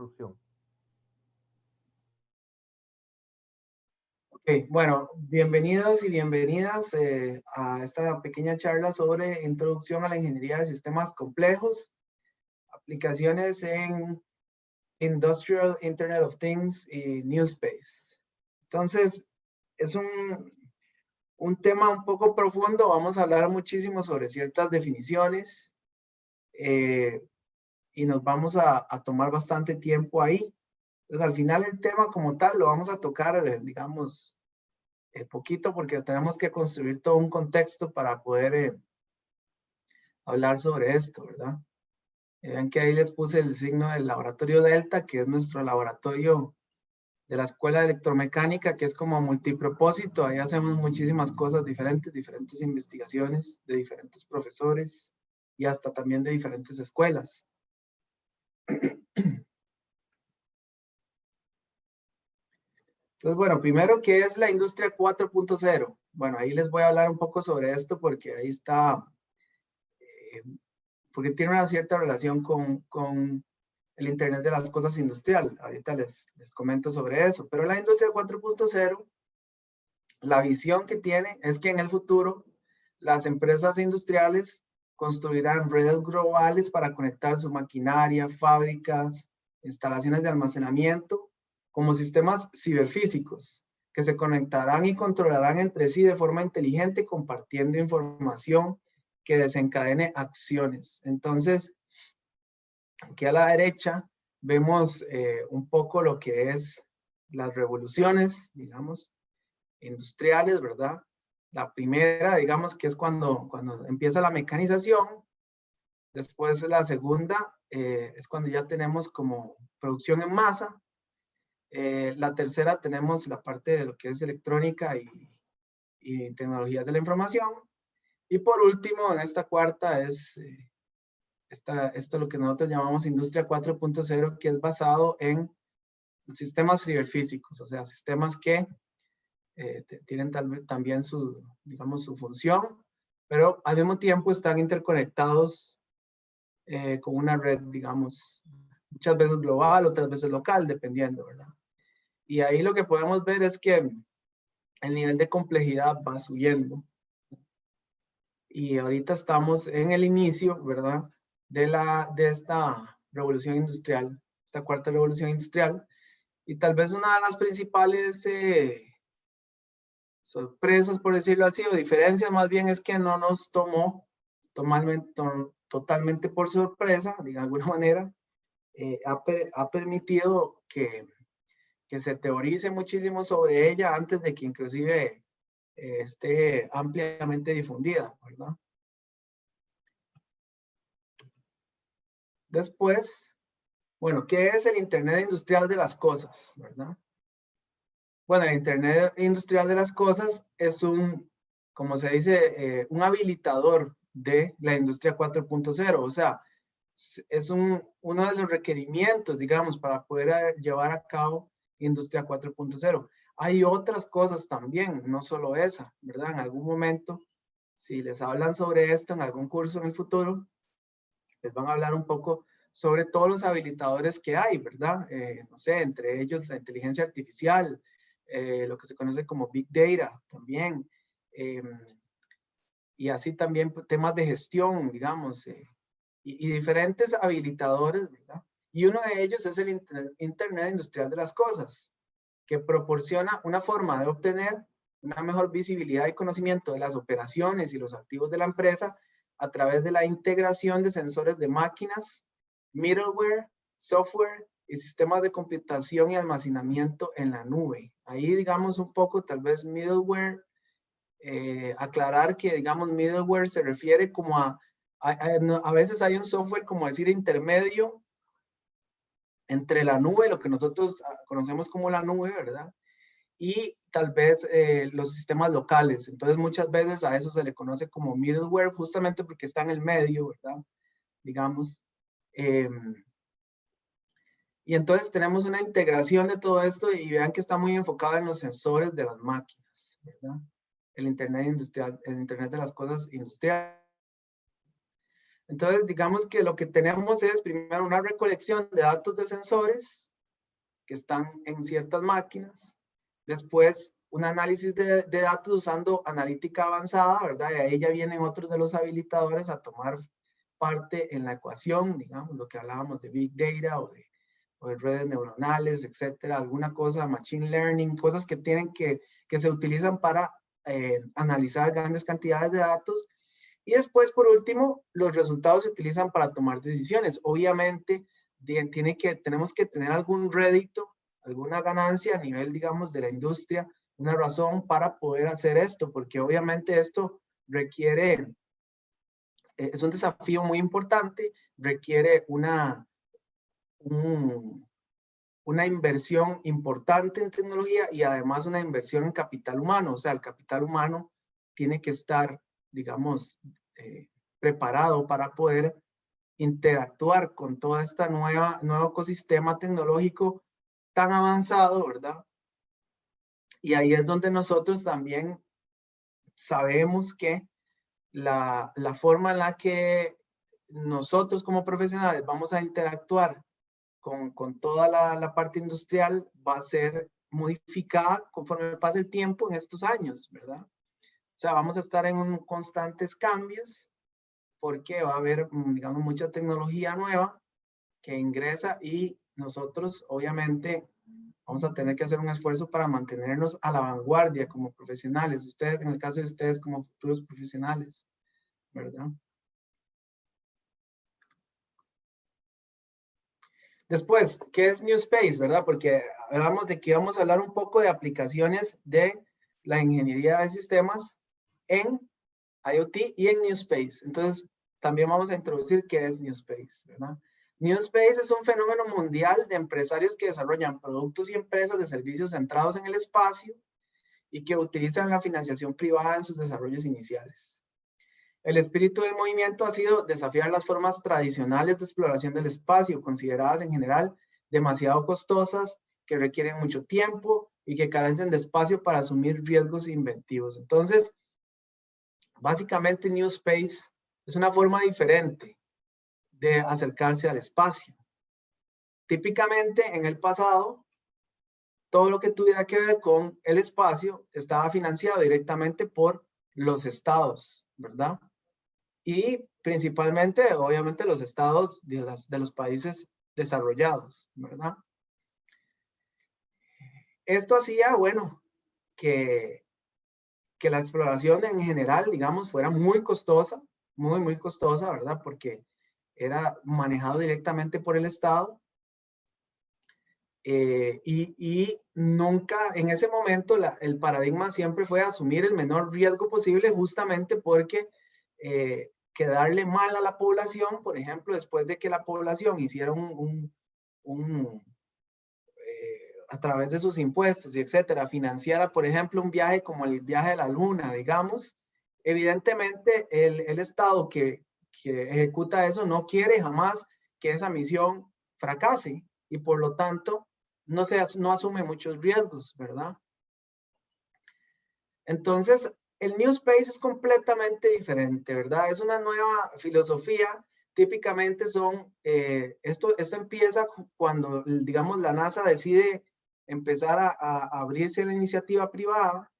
introducción. Ok, bueno, bienvenidos y bienvenidas a esta pequeña charla sobre introducción a la ingeniería de sistemas complejos, aplicaciones en Industrial Internet of Things y New Space. Entonces, es un tema un poco profundo. Vamos a hablar muchísimo sobre ciertas definiciones y nos vamos a tomar bastante tiempo ahí. Entonces, al final el tema como tal lo vamos a tocar, digamos, poquito porque tenemos que construir todo un contexto para poder hablar sobre esto, ¿verdad? Vean que ahí les puse el signo del laboratorio Delta, que es nuestro laboratorio de la Escuela de Electromecánica, que es como multipropósito. Ahí hacemos muchísimas cosas diferentes, diferentes investigaciones de diferentes profesores y hasta también de diferentes escuelas. Entonces, bueno, primero, ¿qué es la industria 4.0? Bueno, ahí les voy a hablar un poco sobre esto porque ahí está, porque tiene una cierta relación con el Internet de las cosas industrial. Ahorita les comento sobre eso. Pero la industria 4.0, la visión que tiene es que en el futuro las empresas industriales construirán redes globales para conectar su maquinaria, fábricas, instalaciones de almacenamiento, como sistemas ciberfísicos, que se conectarán y controlarán entre sí de forma inteligente, compartiendo información que desencadene acciones. Entonces, aquí a la derecha vemos un poco lo que es las revoluciones, digamos, industriales, ¿verdad? La primera, digamos, que es cuando empieza la mecanización. Después la segunda es cuando ya tenemos como producción en masa. La tercera tenemos la parte de lo que es electrónica y tecnologías de la información. Y por último, en esta cuarta es esto es lo que nosotros llamamos Industria 4.0, que es basado en sistemas ciberfísicos, o sea, sistemas que tienen también su, digamos, su función, pero al mismo tiempo están interconectados con una red, digamos, muchas veces global, otras veces local, dependiendo, ¿verdad? Y ahí lo que podemos ver es que el nivel de complejidad va subiendo. Y ahorita estamos en el inicio, ¿verdad? De esta revolución industrial, esta cuarta revolución industrial. Y tal vez una de las principales sorpresas, por decirlo así, o diferencias más bien, es que no nos tomó totalmente por sorpresa, de alguna manera. Ha permitido que se teorice muchísimo sobre ella antes de que inclusive esté ampliamente difundida, ¿verdad? Después, bueno, ¿qué es el Internet Industrial de las Cosas, verdad? Bueno, el Internet Industrial de las Cosas es como se dice, un habilitador de la industria 4.0. O sea, es uno de los requerimientos, digamos, para poder llevar a cabo industria 4.0. Hay otras cosas también, no solo esa, ¿verdad? En algún momento, si les hablan sobre esto en algún curso en el futuro, les van a hablar un poco sobre todos los habilitadores que hay, ¿verdad? No sé, entre ellos la inteligencia artificial, lo que se conoce como Big Data también, y así también temas de gestión, digamos, y diferentes habilitadores, ¿verdad? Y uno de ellos es el Internet Industrial de las Cosas, que proporciona una forma de obtener una mejor visibilidad y conocimiento de las operaciones y los activos de la empresa a través de la integración de sensores de máquinas, middleware, software y sistemas de computación y almacenamiento en la nube. Ahí, digamos, un poco, tal vez middleware, aclarar que, digamos, middleware se refiere como a veces hay un software, como decir, intermedio entre la nube, lo que nosotros conocemos como la nube, ¿verdad? Y tal vez los sistemas locales. Entonces, muchas veces a eso se le conoce como middleware, justamente porque está en el medio, ¿verdad? Digamos. Y entonces tenemos una integración de todo esto y vean que está muy enfocado en los sensores de las máquinas, ¿verdad? El Internet industrial, el Internet de las cosas industriales. Entonces, digamos que lo que tenemos es primero una recolección de datos de sensores que están en ciertas máquinas. Después, un análisis de datos usando analítica avanzada, ¿verdad? Y ahí ya vienen otros de los habilitadores a tomar parte en la ecuación, digamos, lo que hablábamos de Big Data o de redes neuronales, etcétera, alguna cosa, Machine Learning, cosas que tienen que se utilizan para analizar grandes cantidades de datos. Y después, por último, los resultados se utilizan para tomar decisiones. Obviamente, tenemos que tener algún rédito, alguna ganancia a nivel, digamos, de la industria, una razón para poder hacer esto, porque obviamente esto requiere, es un desafío muy importante, requiere una inversión importante en tecnología y además una inversión en capital humano. O sea, el capital humano tiene que estar, digamos, preparado para poder interactuar con toda esta nuevo ecosistema tecnológico tan avanzado, ¿verdad? Y ahí es donde nosotros también sabemos que la forma en la que nosotros como profesionales vamos a interactuar con toda la parte industrial va a ser modificada conforme pase el tiempo en estos años, ¿verdad? O sea, vamos a estar en constantes cambios porque va a haber, digamos, mucha tecnología nueva que ingresa y nosotros, obviamente, vamos a tener que hacer un esfuerzo para mantenernos a la vanguardia como profesionales. Ustedes, en el caso de ustedes, como futuros profesionales, ¿verdad? Después, ¿qué es New Space, verdad? Porque hablamos de que íbamos a hablar un poco de aplicaciones de la ingeniería de sistemas en IoT y en New Space. Entonces, también vamos a introducir qué es New Space, ¿verdad? New Space es un fenómeno mundial de empresarios que desarrollan productos y empresas de servicios centrados en el espacio y que utilizan la financiación privada en sus desarrollos iniciales. El espíritu del movimiento ha sido desafiar las formas tradicionales de exploración del espacio, consideradas en general demasiado costosas, que requieren mucho tiempo y que carecen de espacio para asumir riesgos inventivos. Entonces, básicamente New Space es una forma diferente de acercarse al espacio. Típicamente en el pasado, todo lo que tuviera que ver con el espacio estaba financiado directamente por los estados, ¿verdad? Y principalmente, obviamente, los estados de los países desarrollados, ¿verdad? Esto hacía, bueno, que la exploración en general, digamos, fuera muy costosa, muy costosa, ¿verdad? Porque era manejado directamente por el Estado. Y nunca, en ese momento, el paradigma siempre fue asumir el menor riesgo posible, justamente porque quedarle mal a la población, por ejemplo, después de que la población hiciera a través de sus impuestos y etcétera, financiara, por ejemplo, un viaje como el viaje a la luna, digamos, evidentemente el Estado que ejecuta eso no quiere jamás que esa misión fracase y por lo tanto no asume muchos riesgos, ¿verdad? Entonces, el New Space es completamente diferente, ¿verdad? Es una nueva filosofía. Típicamente esto empieza cuando, digamos, la NASA decide empezar a abrirse a la iniciativa privada.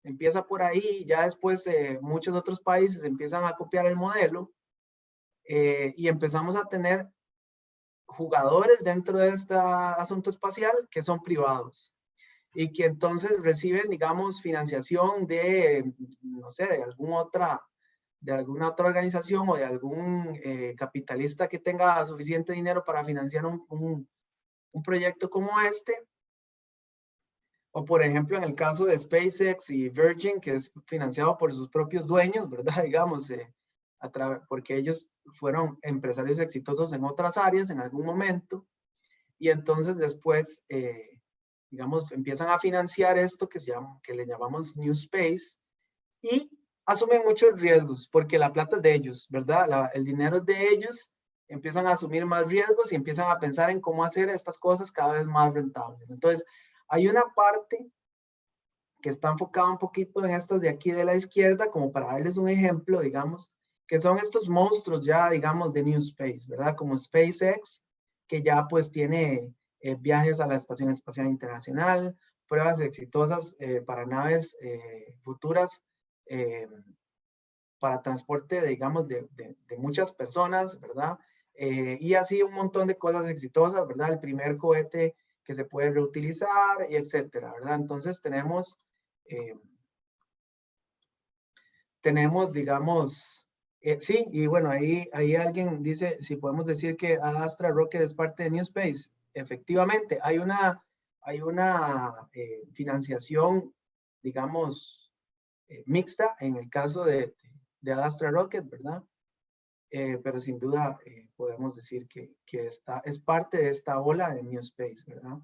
Empieza por ahí, ya después muchos otros países empiezan a copiar el modelo y empezamos a tener jugadores dentro de este asunto espacial que son privados y que entonces reciben, digamos, financiación de, no sé, de alguna otra organización o de algún capitalista que tenga suficiente dinero para financiar un proyecto como este. O por ejemplo, en el caso de SpaceX y Virgin, que es financiado por sus propios dueños, ¿verdad? Digamos, porque ellos fueron empresarios exitosos en otras áreas en algún momento. Y entonces después, digamos, empiezan a financiar esto que le llamamos New Space y asumen muchos riesgos porque la plata es de ellos, ¿verdad? El dinero es de ellos, empiezan a asumir más riesgos y empiezan a pensar en cómo hacer estas cosas cada vez más rentables. Entonces, hay una parte que está enfocada un poquito en estas de aquí de la izquierda, como para darles un ejemplo, digamos, que son estos monstruos ya, digamos, de New Space, ¿verdad? Como SpaceX, que ya pues tiene viajes a la Estación Espacial Internacional, pruebas exitosas para naves futuras para transporte, digamos, de muchas personas, ¿verdad? Y así un montón de cosas exitosas, ¿verdad? El primer cohete que se puede reutilizar, y etcétera, ¿verdad? Entonces tenemos, digamos, sí, y bueno, ahí alguien dice si podemos decir que Astra Rocket es parte de New Space. Efectivamente, hay una financiación, digamos, mixta en el caso de Astra Rocket, ¿verdad? Pero sin duda podemos decir que es parte de esta ola de New Space, ¿verdad?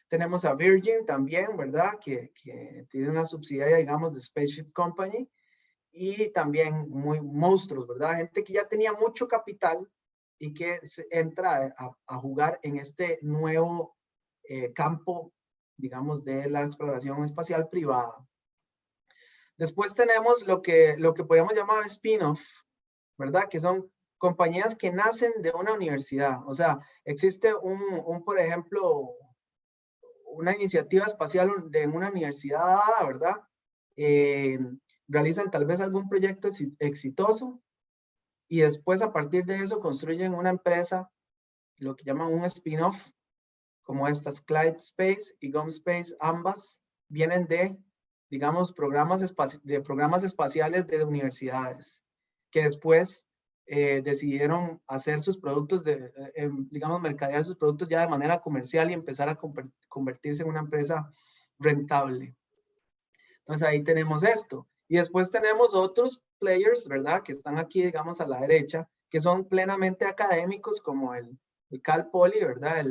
Tenemos a Virgin también, ¿verdad? Que tiene una subsidiaria, digamos, de Spaceship Company, y también muy monstruos, ¿verdad? Gente que ya tenía mucho capital y que entra a jugar en este nuevo campo, digamos, de la exploración espacial privada. Después tenemos lo que podemos llamar spin-off, ¿verdad? Que son compañías que nacen de una universidad. O sea, existe por ejemplo, una iniciativa espacial de una universidad, ¿verdad? Realizan tal vez algún proyecto exitoso y después a partir de eso construyen una empresa, lo que llaman un spin-off, como estas Clyde Space y GomSpace, ambas vienen de, digamos, programas espaciales de universidades, que después decidieron hacer sus productos, digamos, mercadear sus productos ya de manera comercial y empezar a convertirse en una empresa rentable. Entonces ahí tenemos esto. Y después tenemos otros players, ¿verdad? Que están aquí, digamos, a la derecha, que son plenamente académicos, como el Cal Poly, ¿verdad?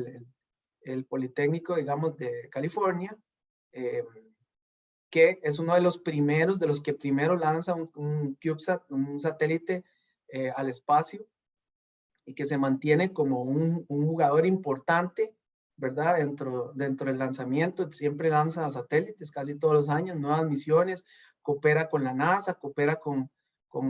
El Politécnico, digamos, de California, que es uno de los primeros, de los que primero lanza un CubeSat, un satélite al espacio, y que se mantiene como un jugador importante, ¿verdad? Dentro del lanzamiento, siempre lanza satélites casi todos los años, nuevas misiones, coopera con la NASA, coopera con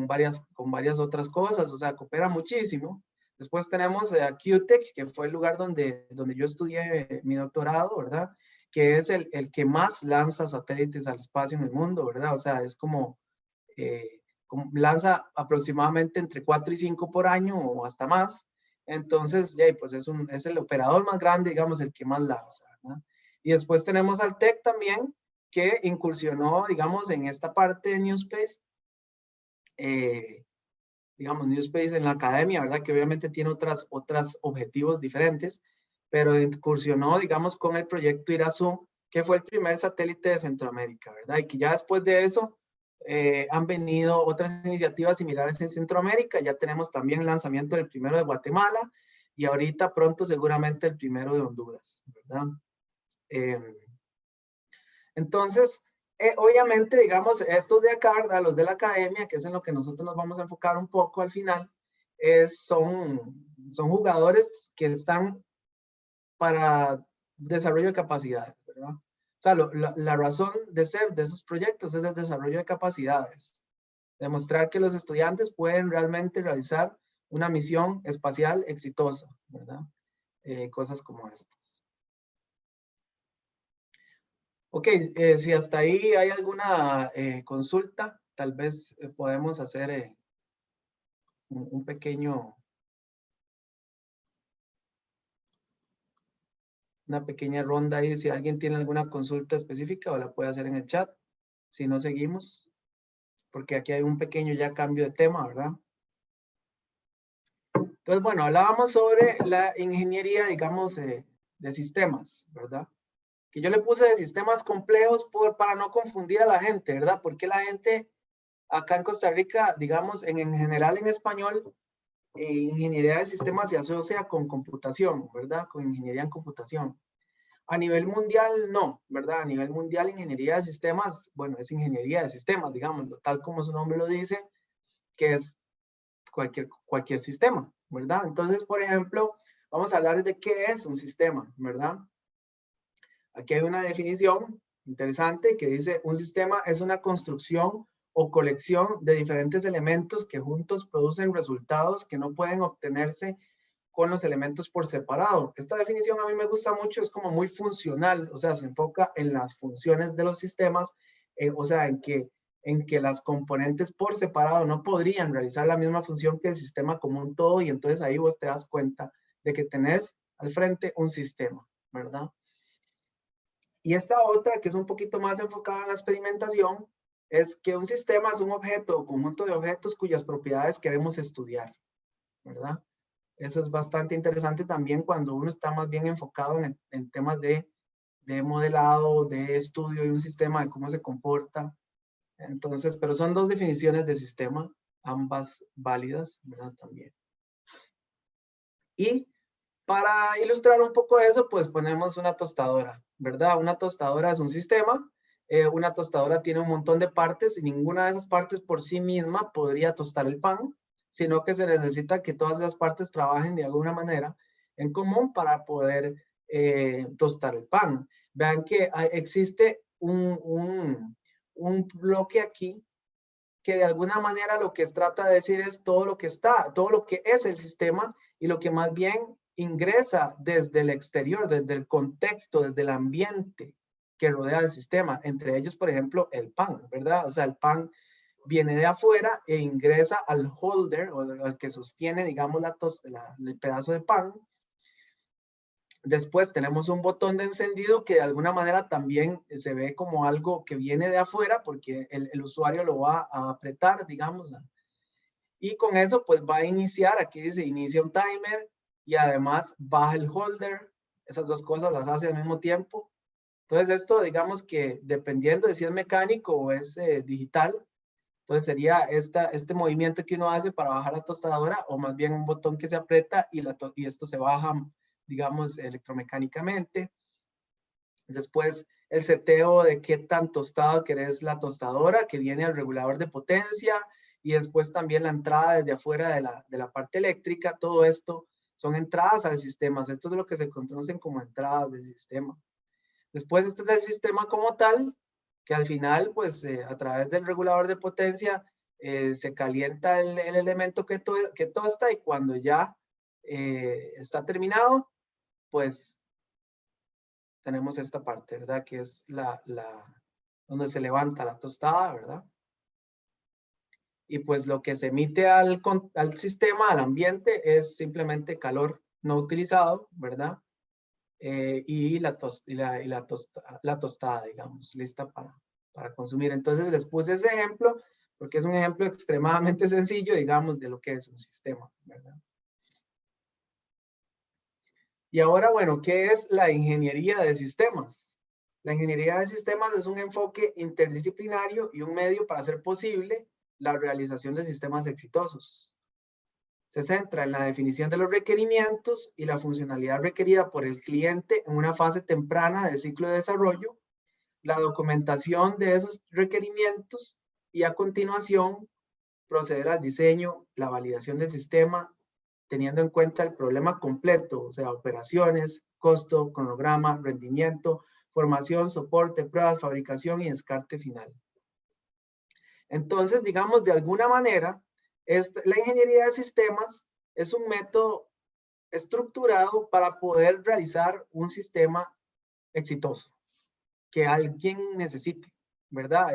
varias otras cosas, o sea, coopera muchísimo. Después tenemos a QTech, que fue el lugar donde yo estudié mi doctorado, ¿verdad? Que es el que más lanza satélites al espacio en el mundo, ¿verdad? O sea, es como lanza aproximadamente entre 4 y 5 por año o hasta más. Entonces, pues es el operador más grande, digamos, el que más lanza, ¿verdad? Y después tenemos al TEC también, que incursionó, digamos, en esta parte de New Space, digamos, New Space en la academia, ¿verdad? Que obviamente tiene otros objetivos diferentes, pero incursionó, digamos, con el proyecto Irazú, que fue el primer satélite de Centroamérica, ¿verdad? Y que ya después de eso han venido otras iniciativas similares en Centroamérica. Ya tenemos también el lanzamiento del primero de Guatemala y ahorita pronto seguramente el primero de Honduras, ¿verdad? Entonces, obviamente, digamos, estos de acá, ¿verdad? Los de la academia, que es en lo que nosotros nos vamos a enfocar un poco al final, son jugadores que están para desarrollo de capacidades, ¿verdad? O sea, la razón de ser de esos proyectos es el desarrollo de capacidades. Demostrar que los estudiantes pueden realmente realizar una misión espacial exitosa, ¿verdad? Cosas como estas. Ok, si hasta ahí hay alguna consulta, tal vez podemos hacer un pequeño, una pequeña ronda ahí, si alguien tiene alguna consulta específica o la puede hacer en el chat. Si no, seguimos, porque aquí hay un pequeño ya cambio de tema, ¿verdad? Entonces, bueno, hablábamos sobre la ingeniería, digamos, de sistemas, ¿verdad? Que yo le puse de sistemas complejos para no confundir a la gente, ¿verdad? Porque la gente acá en Costa Rica, digamos, en general en español, ingeniería de sistemas se asocia con computación, ¿verdad? Con ingeniería en computación. A nivel mundial, no, ¿verdad? A nivel mundial, ingeniería de sistemas, bueno, es ingeniería de sistemas, digamos, tal como su nombre lo dice, que es cualquier sistema, ¿verdad? Entonces, por ejemplo, vamos a hablar de qué es un sistema, ¿verdad? Aquí hay una definición interesante que dice, un sistema es una construcción o colección de diferentes elementos que juntos producen resultados que no pueden obtenerse con los elementos por separado. Esta definición a mí me gusta mucho, es como muy funcional, o sea, se enfoca en las funciones de los sistemas, o sea, en que las componentes por separado no podrían realizar la misma función que el sistema como un todo, y entonces ahí vos te das cuenta de que tenés al frente un sistema, ¿verdad? Y esta otra, que es un poquito más enfocada en la experimentación, es que un sistema es un objeto o conjunto de objetos cuyas propiedades queremos estudiar, ¿verdad? Eso es bastante interesante también cuando uno está más bien enfocado en temas de modelado, de estudio de un sistema, de cómo se comporta. Entonces, pero son dos definiciones de sistema, ambas válidas, ¿verdad? También. Y para ilustrar un poco eso, pues ponemos una tostadora, ¿verdad? Una tostadora es un sistema. Una tostadora tiene un montón de partes y ninguna de esas partes por sí misma podría tostar el pan, sino que se necesita que todas esas partes trabajen de alguna manera en común para poder tostar el pan. Vean que existe un bloque aquí que de alguna manera lo que trata de decir es todo lo que está, todo lo que es el sistema y lo que más bien ingresa desde el exterior, desde el contexto, desde el ambiente que rodea el sistema. Entre ellos, por ejemplo, el pan, ¿verdad? O sea, el pan viene de afuera e ingresa al holder o al que sostiene, digamos, el pedazo de pan. Después tenemos un botón de encendido que de alguna manera también se ve como algo que viene de afuera porque el usuario lo va a apretar, digamos. Y con eso pues va a iniciar, aquí dice inicia un timer y además baja el holder. Esas dos cosas las hace al mismo tiempo. Entonces esto digamos que dependiendo de si es mecánico o es digital, entonces sería este movimiento que uno hace para bajar la tostadora o más bien un botón que se aprieta y esto se baja, digamos, electromecánicamente. Después el seteo de qué tan tostado querés la tostadora, que viene al regulador de potencia, y después también la entrada desde afuera de la parte eléctrica. Todo esto son entradas al sistema. Esto es lo que se conocen como entradas del sistema. Después este es el sistema como tal, que al final, pues a través del regulador de potencia, se calienta el elemento que tosta y cuando ya está terminado, pues tenemos esta parte, ¿verdad? Que es donde se levanta la tostada, ¿verdad? Y pues lo que se emite al sistema, al ambiente, es simplemente calor no utilizado, ¿verdad? Y la tostada, digamos, lista para consumir. Entonces les puse ese ejemplo porque es un ejemplo extremadamente sencillo, digamos, de lo que es un sistema, ¿verdad? Y ahora, bueno, ¿qué es la ingeniería de sistemas? La ingeniería de sistemas es un enfoque interdisciplinario y un medio para hacer posible la realización de sistemas exitosos. Se centra en la definición de los requerimientos y la funcionalidad requerida por el cliente en una fase temprana del ciclo de desarrollo, la documentación de esos requerimientos y a continuación proceder al diseño, la validación del sistema, teniendo en cuenta el problema completo, o sea, operaciones, costo, cronograma, rendimiento, formación, soporte, pruebas, fabricación y descarte final. Entonces, digamos, de alguna manera, la ingeniería de sistemas es un método estructurado para poder realizar un sistema exitoso que alguien necesite, ¿verdad?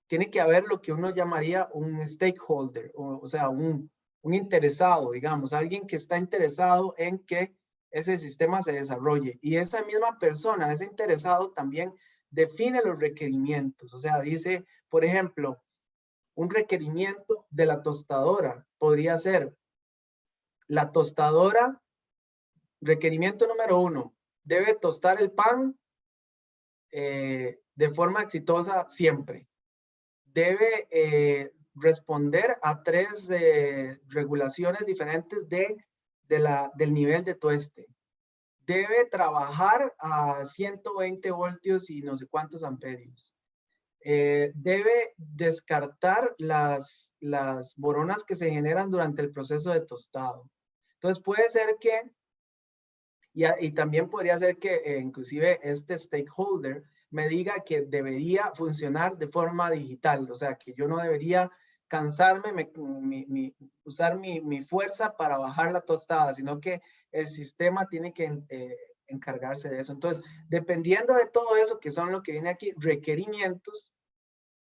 Tiene que haber lo que uno llamaría un stakeholder, o sea, un interesado, digamos, alguien que está interesado en que ese sistema se desarrolle. Y esa misma persona, ese interesado, también define los requerimientos. O sea, dice, por ejemplo, un requerimiento de la tostadora podría ser la tostadora, requerimiento número 1, debe tostar el pan de forma exitosa siempre. Debe responder a 3 regulaciones diferentes del nivel de tueste. Debe trabajar a 120 voltios y no sé cuántos amperios. Debe descartar las boronas que se generan durante el proceso de tostado. Entonces puede ser que, y también podría ser que inclusive este stakeholder me diga que debería funcionar de forma digital, o sea, que yo no debería cansarme, usar mi fuerza para bajar la tostada, sino que el sistema tiene que encargarse de eso. Entonces, dependiendo de todo eso, que son lo que viene aquí, requerimientos,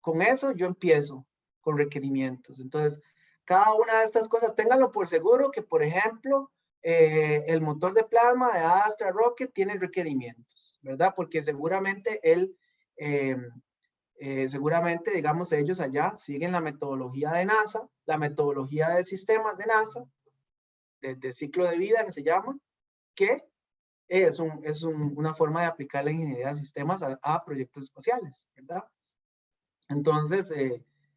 con eso yo empiezo con requerimientos. Entonces, cada una de estas cosas, ténganlo por seguro que, por ejemplo, el motor de plasma de Astra Rocket tiene requerimientos, ¿verdad? Porque seguramente seguramente, digamos, ellos allá siguen la metodología de NASA, la metodología de sistemas de NASA, de ciclo de vida que se llama, que es una forma de aplicar la ingeniería de sistemas a proyectos espaciales, ¿verdad? Entonces,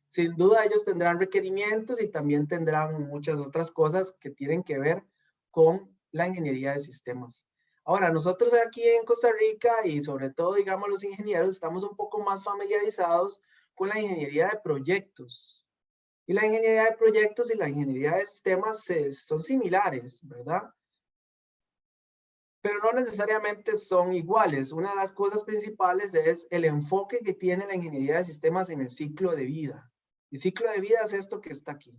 sin duda ellos tendrán requerimientos y también tendrán muchas otras cosas que tienen que ver con la ingeniería de sistemas. Ahora, nosotros aquí en Costa Rica y sobre todo, digamos, los ingenieros, estamos un poco más familiarizados con la ingeniería de proyectos. Y la ingeniería de proyectos y la ingeniería de sistemas son similares, ¿verdad? Pero no necesariamente son iguales. Una de las cosas principales es el enfoque que tiene la ingeniería de sistemas en el ciclo de vida. El ciclo de vida es esto que está aquí,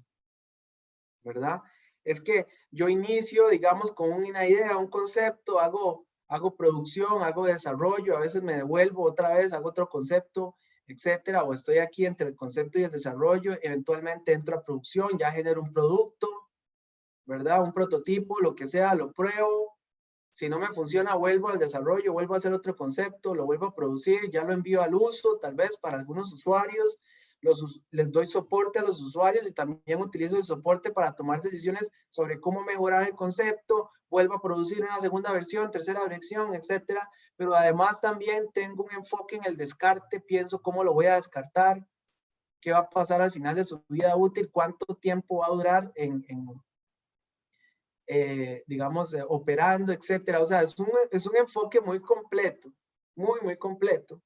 ¿verdad? Es que yo inicio, digamos, con una idea, un concepto, hago producción, hago desarrollo, a veces me devuelvo otra vez, hago otro concepto, etcétera, o estoy aquí entre el concepto y el desarrollo, eventualmente entro a producción, ya genero un producto, ¿verdad? Un prototipo, lo que sea, lo pruebo. Si no me funciona, vuelvo al desarrollo, vuelvo a hacer otro concepto, lo vuelvo a producir, ya lo envío al uso, tal vez para algunos usuarios, les doy soporte a los usuarios y también utilizo el soporte para tomar decisiones sobre cómo mejorar el concepto, vuelvo a producir una segunda versión, tercera versión, etcétera. Pero además también tengo un enfoque en el descarte, pienso cómo lo voy a descartar, qué va a pasar al final de su vida útil, cuánto tiempo va a durar digamos, operando, etcétera. O sea, es un enfoque muy completo, muy completo.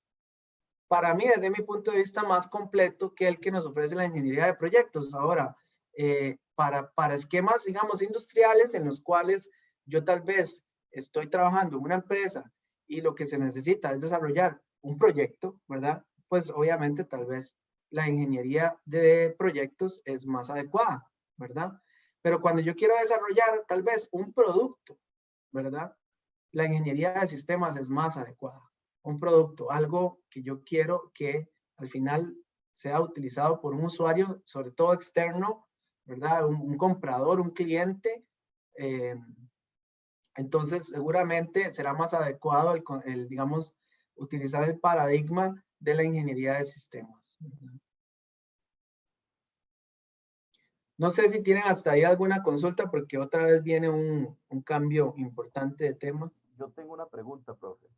Para mí, desde mi punto de vista, más completo que el que nos ofrece la ingeniería de proyectos. Ahora, para esquemas, digamos, industriales en los cuales yo tal vez estoy trabajando en una empresa y lo que se necesita es desarrollar un proyecto, ¿verdad? Pues obviamente tal vez la ingeniería de proyectos es más adecuada, ¿verdad? Pero cuando yo quiero desarrollar tal vez un producto, ¿verdad? La ingeniería de sistemas es más adecuada. Un producto, algo que yo quiero que al final sea utilizado por un usuario, sobre todo externo, ¿verdad? Un comprador, un cliente. Entonces, seguramente será más adecuado digamos, utilizar el paradigma de la ingeniería de sistemas. No sé si tienen hasta ahí alguna consulta porque otra vez viene un cambio importante de tema. Yo tengo una pregunta, profe.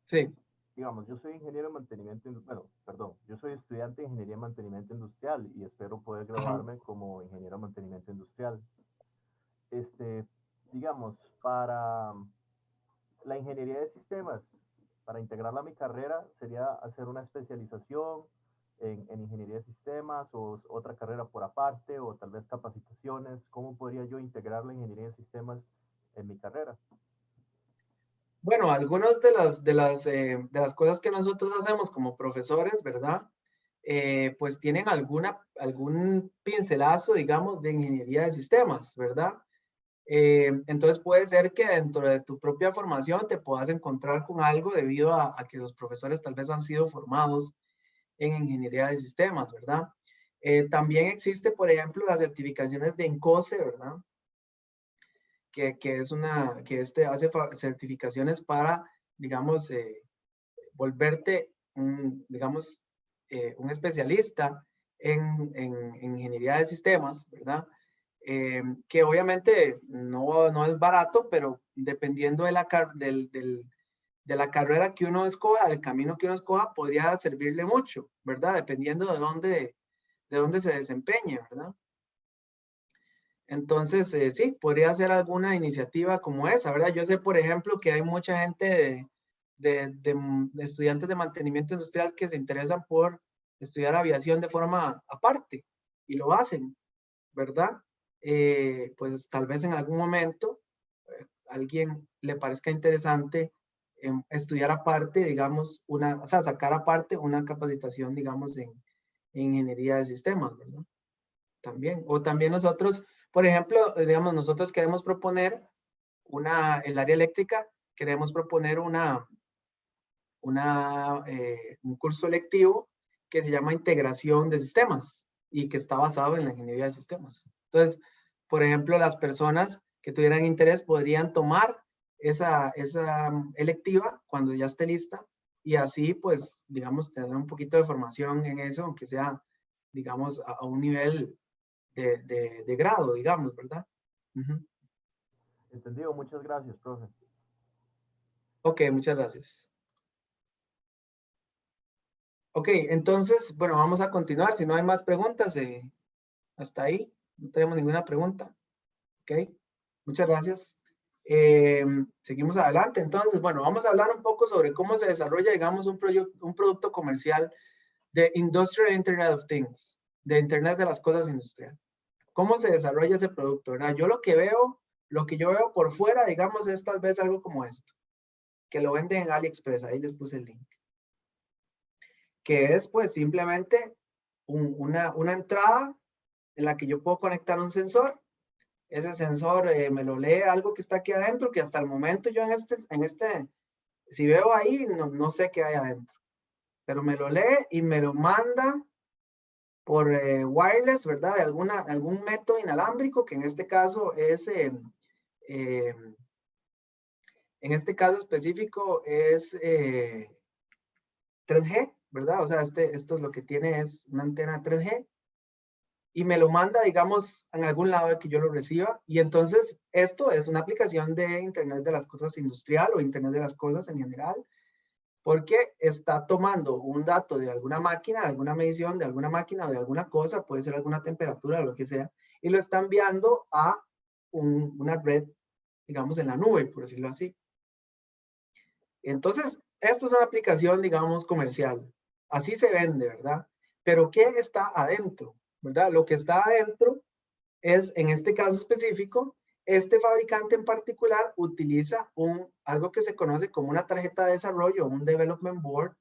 Sí. Digamos, yo soy ingeniero de mantenimiento, bueno, perdón, yo soy estudiante de ingeniería de mantenimiento industrial y espero poder Ajá. graduarme como ingeniero de mantenimiento industrial. Digamos, para la ingeniería de sistemas, para integrarla a mi carrera, sería hacer una especialización en ingeniería de sistemas o otra carrera por aparte o tal vez capacitaciones. ¿Cómo podría yo integrar la ingeniería de sistemas en mi carrera? Bueno, algunas de las cosas que nosotros hacemos como profesores, ¿verdad? Pues tienen algún pincelazo, digamos, de ingeniería de sistemas, ¿verdad? Entonces puede ser que dentro de tu propia formación te puedas encontrar con algo debido a que los profesores tal vez han sido formados en ingeniería de sistemas, ¿verdad? También existe, por ejemplo, las certificaciones de ENCOSE, ¿verdad? Que hace certificaciones para, digamos, volverte, digamos, un especialista en ingeniería de sistemas, ¿verdad? Que obviamente no es barato, pero dependiendo de de la carrera que uno escoja, del camino que uno escoja, podría servirle mucho, ¿verdad? Dependiendo de dónde se desempeñe, ¿verdad? Entonces, sí, podría ser alguna iniciativa como esa, ¿verdad? Yo sé, por ejemplo, que hay mucha gente de estudiantes de mantenimiento industrial que se interesan por estudiar aviación de forma aparte y lo hacen, ¿verdad? Pues tal vez en algún momento a alguien le parezca interesante estudiar aparte, digamos, o sea, sacar aparte una capacitación, digamos, en ingeniería de sistemas, ¿verdad? También. O también nosotros, por ejemplo, digamos, nosotros queremos proponer el área eléctrica, queremos proponer un curso electivo que se llama Integración de Sistemas y que está basado en la ingeniería de sistemas. Entonces, por ejemplo, las personas que tuvieran interés podrían tomar esa electiva cuando ya esté lista y así, pues, digamos, tener un poquito de formación en eso, aunque sea, digamos, a un nivel de grado, digamos, ¿verdad? Entendido, muchas gracias, profe. Ok, muchas gracias. Ok, entonces, bueno, vamos a continuar. Si no hay más preguntas, hasta ahí. No tenemos ninguna pregunta. Ok, muchas gracias. Seguimos adelante. Entonces, bueno, vamos a hablar un poco sobre cómo se desarrolla, digamos, un producto comercial de Industrial Internet of Things, de Internet de las Cosas Industrial. ¿Cómo se desarrolla ese producto, verdad? Yo lo que yo veo por fuera, digamos, es tal vez algo como esto, que lo venden en AliExpress. Ahí les puse el link. Que es, pues, simplemente una entrada en la que yo puedo conectar un sensor. Ese sensor me lo lee algo que está aquí adentro, que hasta el momento yo si veo ahí, no sé qué hay adentro. Pero me lo lee y me lo manda por wireless, ¿verdad? De algún método inalámbrico, que en este caso es, en este caso específico es 3G, ¿verdad? O sea, esto es lo que tiene es una antena 3G. Y me lo manda, digamos, en algún lado de que yo lo reciba. Y entonces esto es una aplicación de Internet de las Cosas industrial o Internet de las Cosas en general, porque está tomando un dato de alguna máquina, alguna medición de alguna máquina o de alguna cosa, puede ser alguna temperatura o lo que sea, y lo está enviando a una red, digamos, en la nube, por decirlo así. Entonces, esto es una aplicación, digamos, comercial. Así se vende, ¿verdad? Pero ¿qué está adentro? ¿Verdad? Lo que está adentro es, en este caso específico, este fabricante en particular utiliza algo que se conoce como una tarjeta de desarrollo, un development board,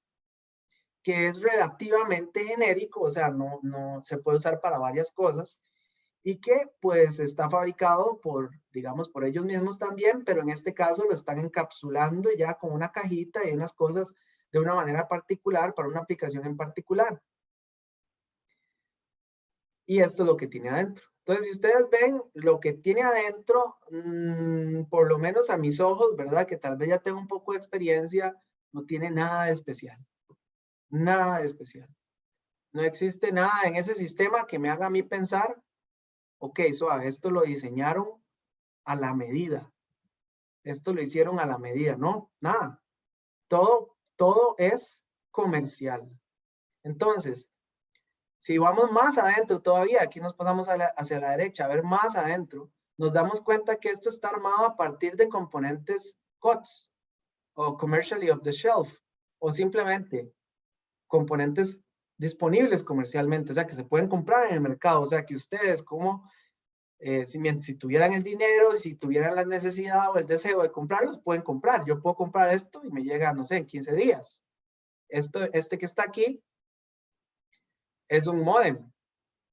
que es relativamente genérico, o sea, no se puede usar para varias cosas, y que pues está fabricado digamos, por ellos mismos también, pero en este caso lo están encapsulando ya con una cajita y unas cosas de una manera particular para una aplicación en particular. Y esto es lo que tiene adentro. Entonces, si ustedes ven lo que tiene adentro, por lo menos a mis ojos, ¿verdad? Que tal vez ya tengo un poco de experiencia, no tiene nada de especial. Nada de especial. No existe nada en ese sistema que me haga a mí pensar, ok, suave, esto lo diseñaron a la medida. Esto lo hicieron a la medida. No, nada. Todo es comercial. Entonces, si vamos más adentro todavía, aquí nos pasamos hacia la derecha, a ver más adentro, nos damos cuenta que esto está armado a partir de componentes COTS o Commercially Off the Shelf, o simplemente componentes disponibles comercialmente, o sea, que se pueden comprar en el mercado, o sea, que ustedes si tuvieran el dinero, si tuvieran la necesidad o el deseo de comprarlos, pueden comprar. Yo puedo comprar esto y me llega, no sé, en 15 días. Este que está aquí es un módem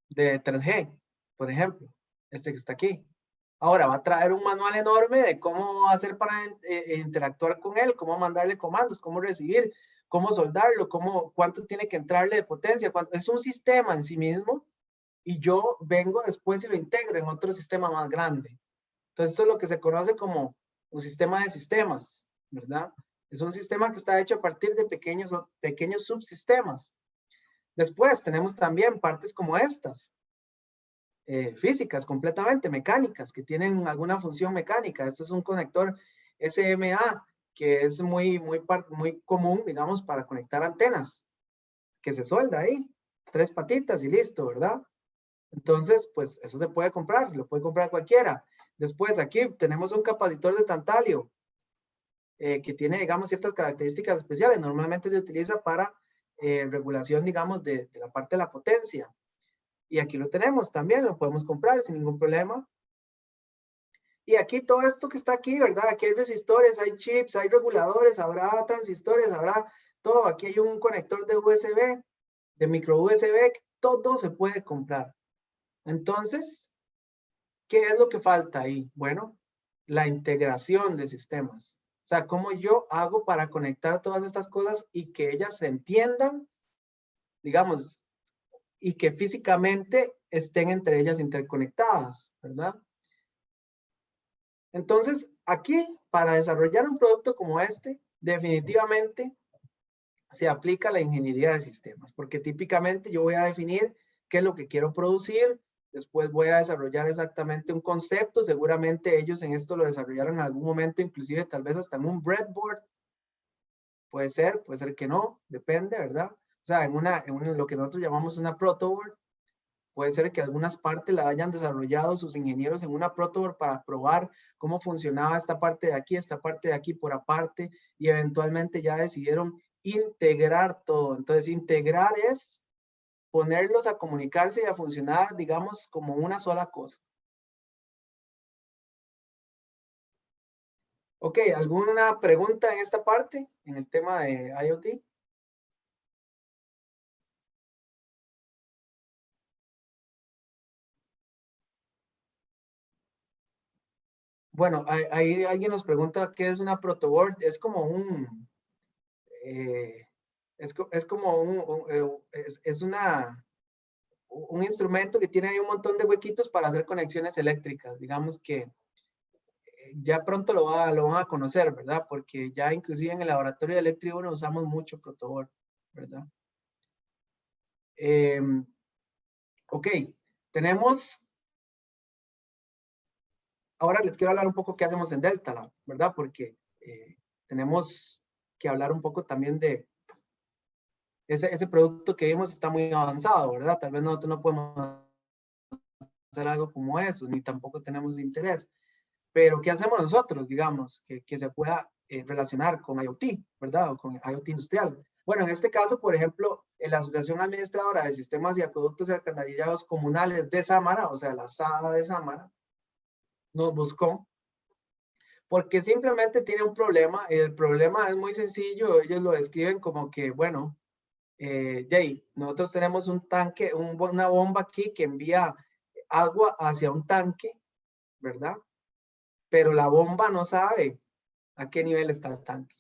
de 3G, por ejemplo, este que está aquí. Ahora va a traer un manual enorme de cómo hacer para interactuar con él, cómo mandarle comandos, cómo recibir, cómo soldarlo, cuánto tiene que entrarle de potencia. Es un sistema en sí mismo y yo vengo después y lo integro en otro sistema más grande. Entonces, eso es lo que se conoce como un sistema de sistemas, ¿verdad? Es un sistema que está hecho a partir de pequeños subsistemas. Después tenemos también partes como estas, físicas completamente, mecánicas, que tienen alguna función mecánica. Este es un conector SMA, que es muy común, digamos, para conectar antenas, que se solda ahí, 3 patitas y listo, ¿verdad? Entonces, pues eso se puede comprar, lo puede comprar cualquiera. Después aquí tenemos un capacitor de tantalio, que tiene, digamos, ciertas características especiales. Normalmente se utiliza para regulación, digamos, de la parte de la potencia. Y aquí lo tenemos también, lo podemos comprar sin ningún problema. Y aquí todo esto que está aquí, ¿verdad? Aquí hay resistores, hay chips, hay reguladores, habrá transistores, habrá todo. Aquí hay un conector de USB, de micro USB, todo se puede comprar. Entonces, ¿qué es lo que falta ahí? Bueno, la integración de sistemas. O sea, ¿cómo yo hago para conectar todas estas cosas y que ellas se entiendan, digamos, y que físicamente estén entre ellas interconectadas, ¿verdad? Entonces, aquí, para desarrollar un producto como este, definitivamente se aplica la ingeniería de sistemas, porque típicamente yo voy a definir qué es lo que quiero producir, después voy a desarrollar exactamente un concepto, seguramente ellos en esto lo desarrollaron en algún momento, inclusive tal vez hasta en un breadboard, puede ser que no, depende, ¿verdad? O sea, en lo que nosotros llamamos una protoboard, puede ser que algunas partes la hayan desarrollado sus ingenieros en una protoboard para probar cómo funcionaba esta parte de aquí por aparte, y eventualmente ya decidieron integrar todo. Entonces, integrar es ponerlos a comunicarse y a funcionar, digamos, como una sola cosa. Ok, ¿alguna pregunta en esta parte, en el tema de IoT? Bueno, ahí alguien nos pregunta qué es una protoboard. Es como un, es como un instrumento que tiene ahí un montón de huequitos para hacer conexiones eléctricas. Digamos que ya pronto lo van a conocer, ¿verdad? Porque ya inclusive en el laboratorio de eléctrico uno usamos mucho protoboard, ¿verdad? Ok, tenemos, ahora les quiero hablar un poco qué hacemos en Delta Lab, ¿verdad? Porque tenemos que hablar un poco también de ese producto que vimos está muy avanzado, ¿verdad? Tal vez nosotros no podemos hacer algo como eso, ni tampoco tenemos interés. Pero ¿qué hacemos nosotros, digamos, que se pueda relacionar con IoT, ¿verdad? O con IoT industrial. Bueno, en este caso, por ejemplo, en la Asociación Administradora de Sistemas y Acueductos Alcantarillados Comunales de Sámara, o sea, la SADA de Sámara, nos buscó porque simplemente tiene un problema. El problema es muy sencillo. Ellos lo describen como que, bueno, Jay, nosotros tenemos un tanque, una bomba aquí que envía agua hacia un tanque, ¿verdad? Pero la bomba no sabe a qué nivel está el tanque.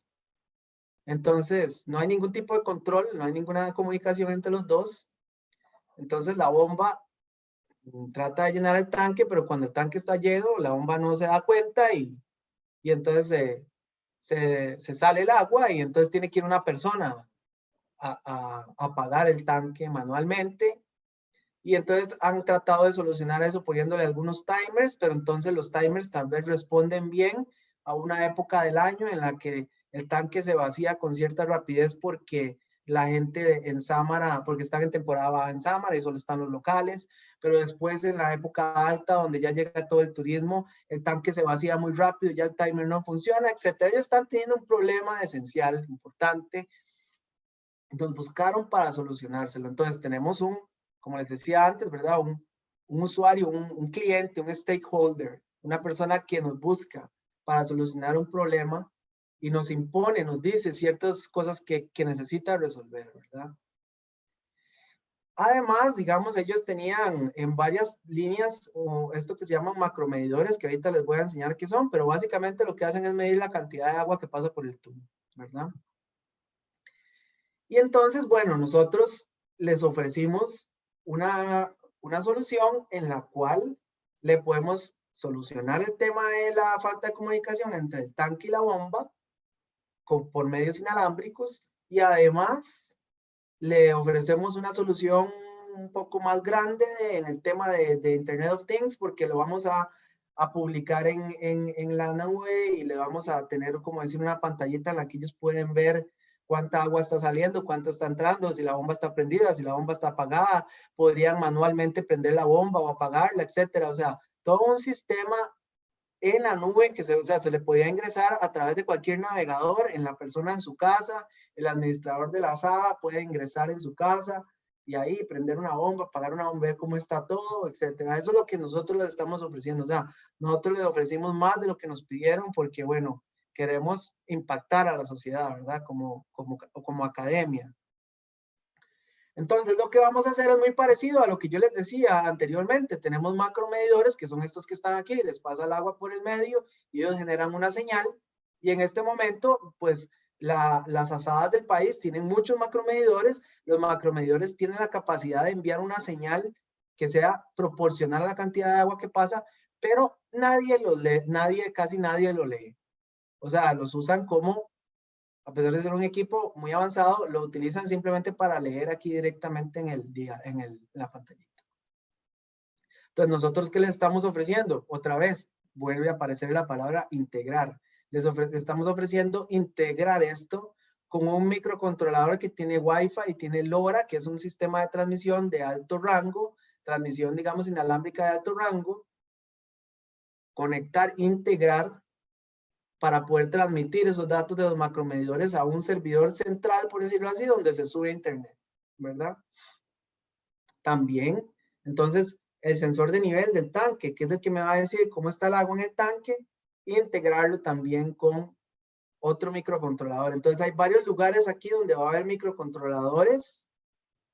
Entonces, no hay ningún tipo de control, no hay ninguna comunicación entre los dos. Entonces, la bomba trata de llenar el tanque, pero cuando el tanque está lleno, la bomba no se da cuenta y entonces se sale el agua y entonces tiene que ir una persona a apagar el tanque manualmente. Y entonces han tratado de solucionar eso poniéndole algunos timers, pero entonces los timers tal vez responden bien a una época del año en la que el tanque se vacía con cierta rapidez porque la gente en Sámara, porque están en temporada baja en Sámara y solo están los locales, pero después en la época alta donde ya llega todo el turismo, el tanque se vacía muy rápido, ya el timer no funciona, etcétera. Ellos están teniendo un problema esencial, importante, entonces buscaron para solucionárselo. Entonces tenemos como les decía antes, ¿verdad? Un usuario, un cliente, un stakeholder, una persona que nos busca para solucionar un problema y nos impone, nos dice ciertas cosas que necesita resolver, ¿verdad? Además, digamos, ellos tenían en varias líneas esto que se llaman macromedidores, que ahorita les voy a enseñar qué son, pero básicamente lo que hacen es medir la cantidad de agua que pasa por el tubo, ¿verdad? Y entonces, bueno, nosotros les ofrecimos una solución en la cual le podemos solucionar el tema de la falta de comunicación entre el tanque y la bomba por medios inalámbricos, y además le ofrecemos una solución un poco más grande en el tema de Internet of Things, porque lo vamos a publicar en la nube y le vamos a tener, como decir, una pantallita en la que ellos pueden ver cuánta agua está saliendo, cuánta está entrando, si la bomba está prendida, si la bomba está apagada, podrían manualmente prender la bomba o apagarla, etcétera. O sea, todo un sistema en la nube que o sea, se le podía ingresar a través de cualquier navegador, en la persona en su casa, el administrador de la SADA puede ingresar en su casa y ahí prender una bomba, apagar una bomba, ver cómo está todo, etcétera. Eso es lo que nosotros les estamos ofreciendo. O sea, nosotros les ofrecimos más de lo que nos pidieron porque, bueno, queremos impactar a la sociedad, ¿verdad? Como academia. Entonces, lo que vamos a hacer es muy parecido a lo que yo les decía anteriormente. Tenemos macromedidores, que son estos que están aquí, les pasa el agua por el medio y ellos generan una señal. Y en este momento, pues, las asadas del país tienen muchos macromedidores. Los macromedidores tienen la capacidad de enviar una señal que sea proporcional a la cantidad de agua que pasa, pero nadie los lee, casi nadie lo lee. O sea, los usan como, a pesar de ser un equipo muy avanzado, lo utilizan simplemente para leer aquí directamente en la pantallita. Entonces, ¿nosotros qué les estamos ofreciendo? Otra vez, vuelve a aparecer la palabra integrar. Les estamos ofreciendo integrar esto con un microcontrolador que tiene Wi-Fi y tiene LoRa, que es un sistema de transmisión de alto rango, transmisión, digamos, inalámbrica de alto rango. Conectar, integrar, para poder transmitir esos datos de los macromedidores a un servidor central, por decirlo así, donde se sube a internet, ¿verdad? También, entonces, el sensor de nivel del tanque, que es el que me va a decir cómo está el agua en el tanque, e integrarlo también con otro microcontrolador. Entonces, hay varios lugares aquí donde va a haber microcontroladores,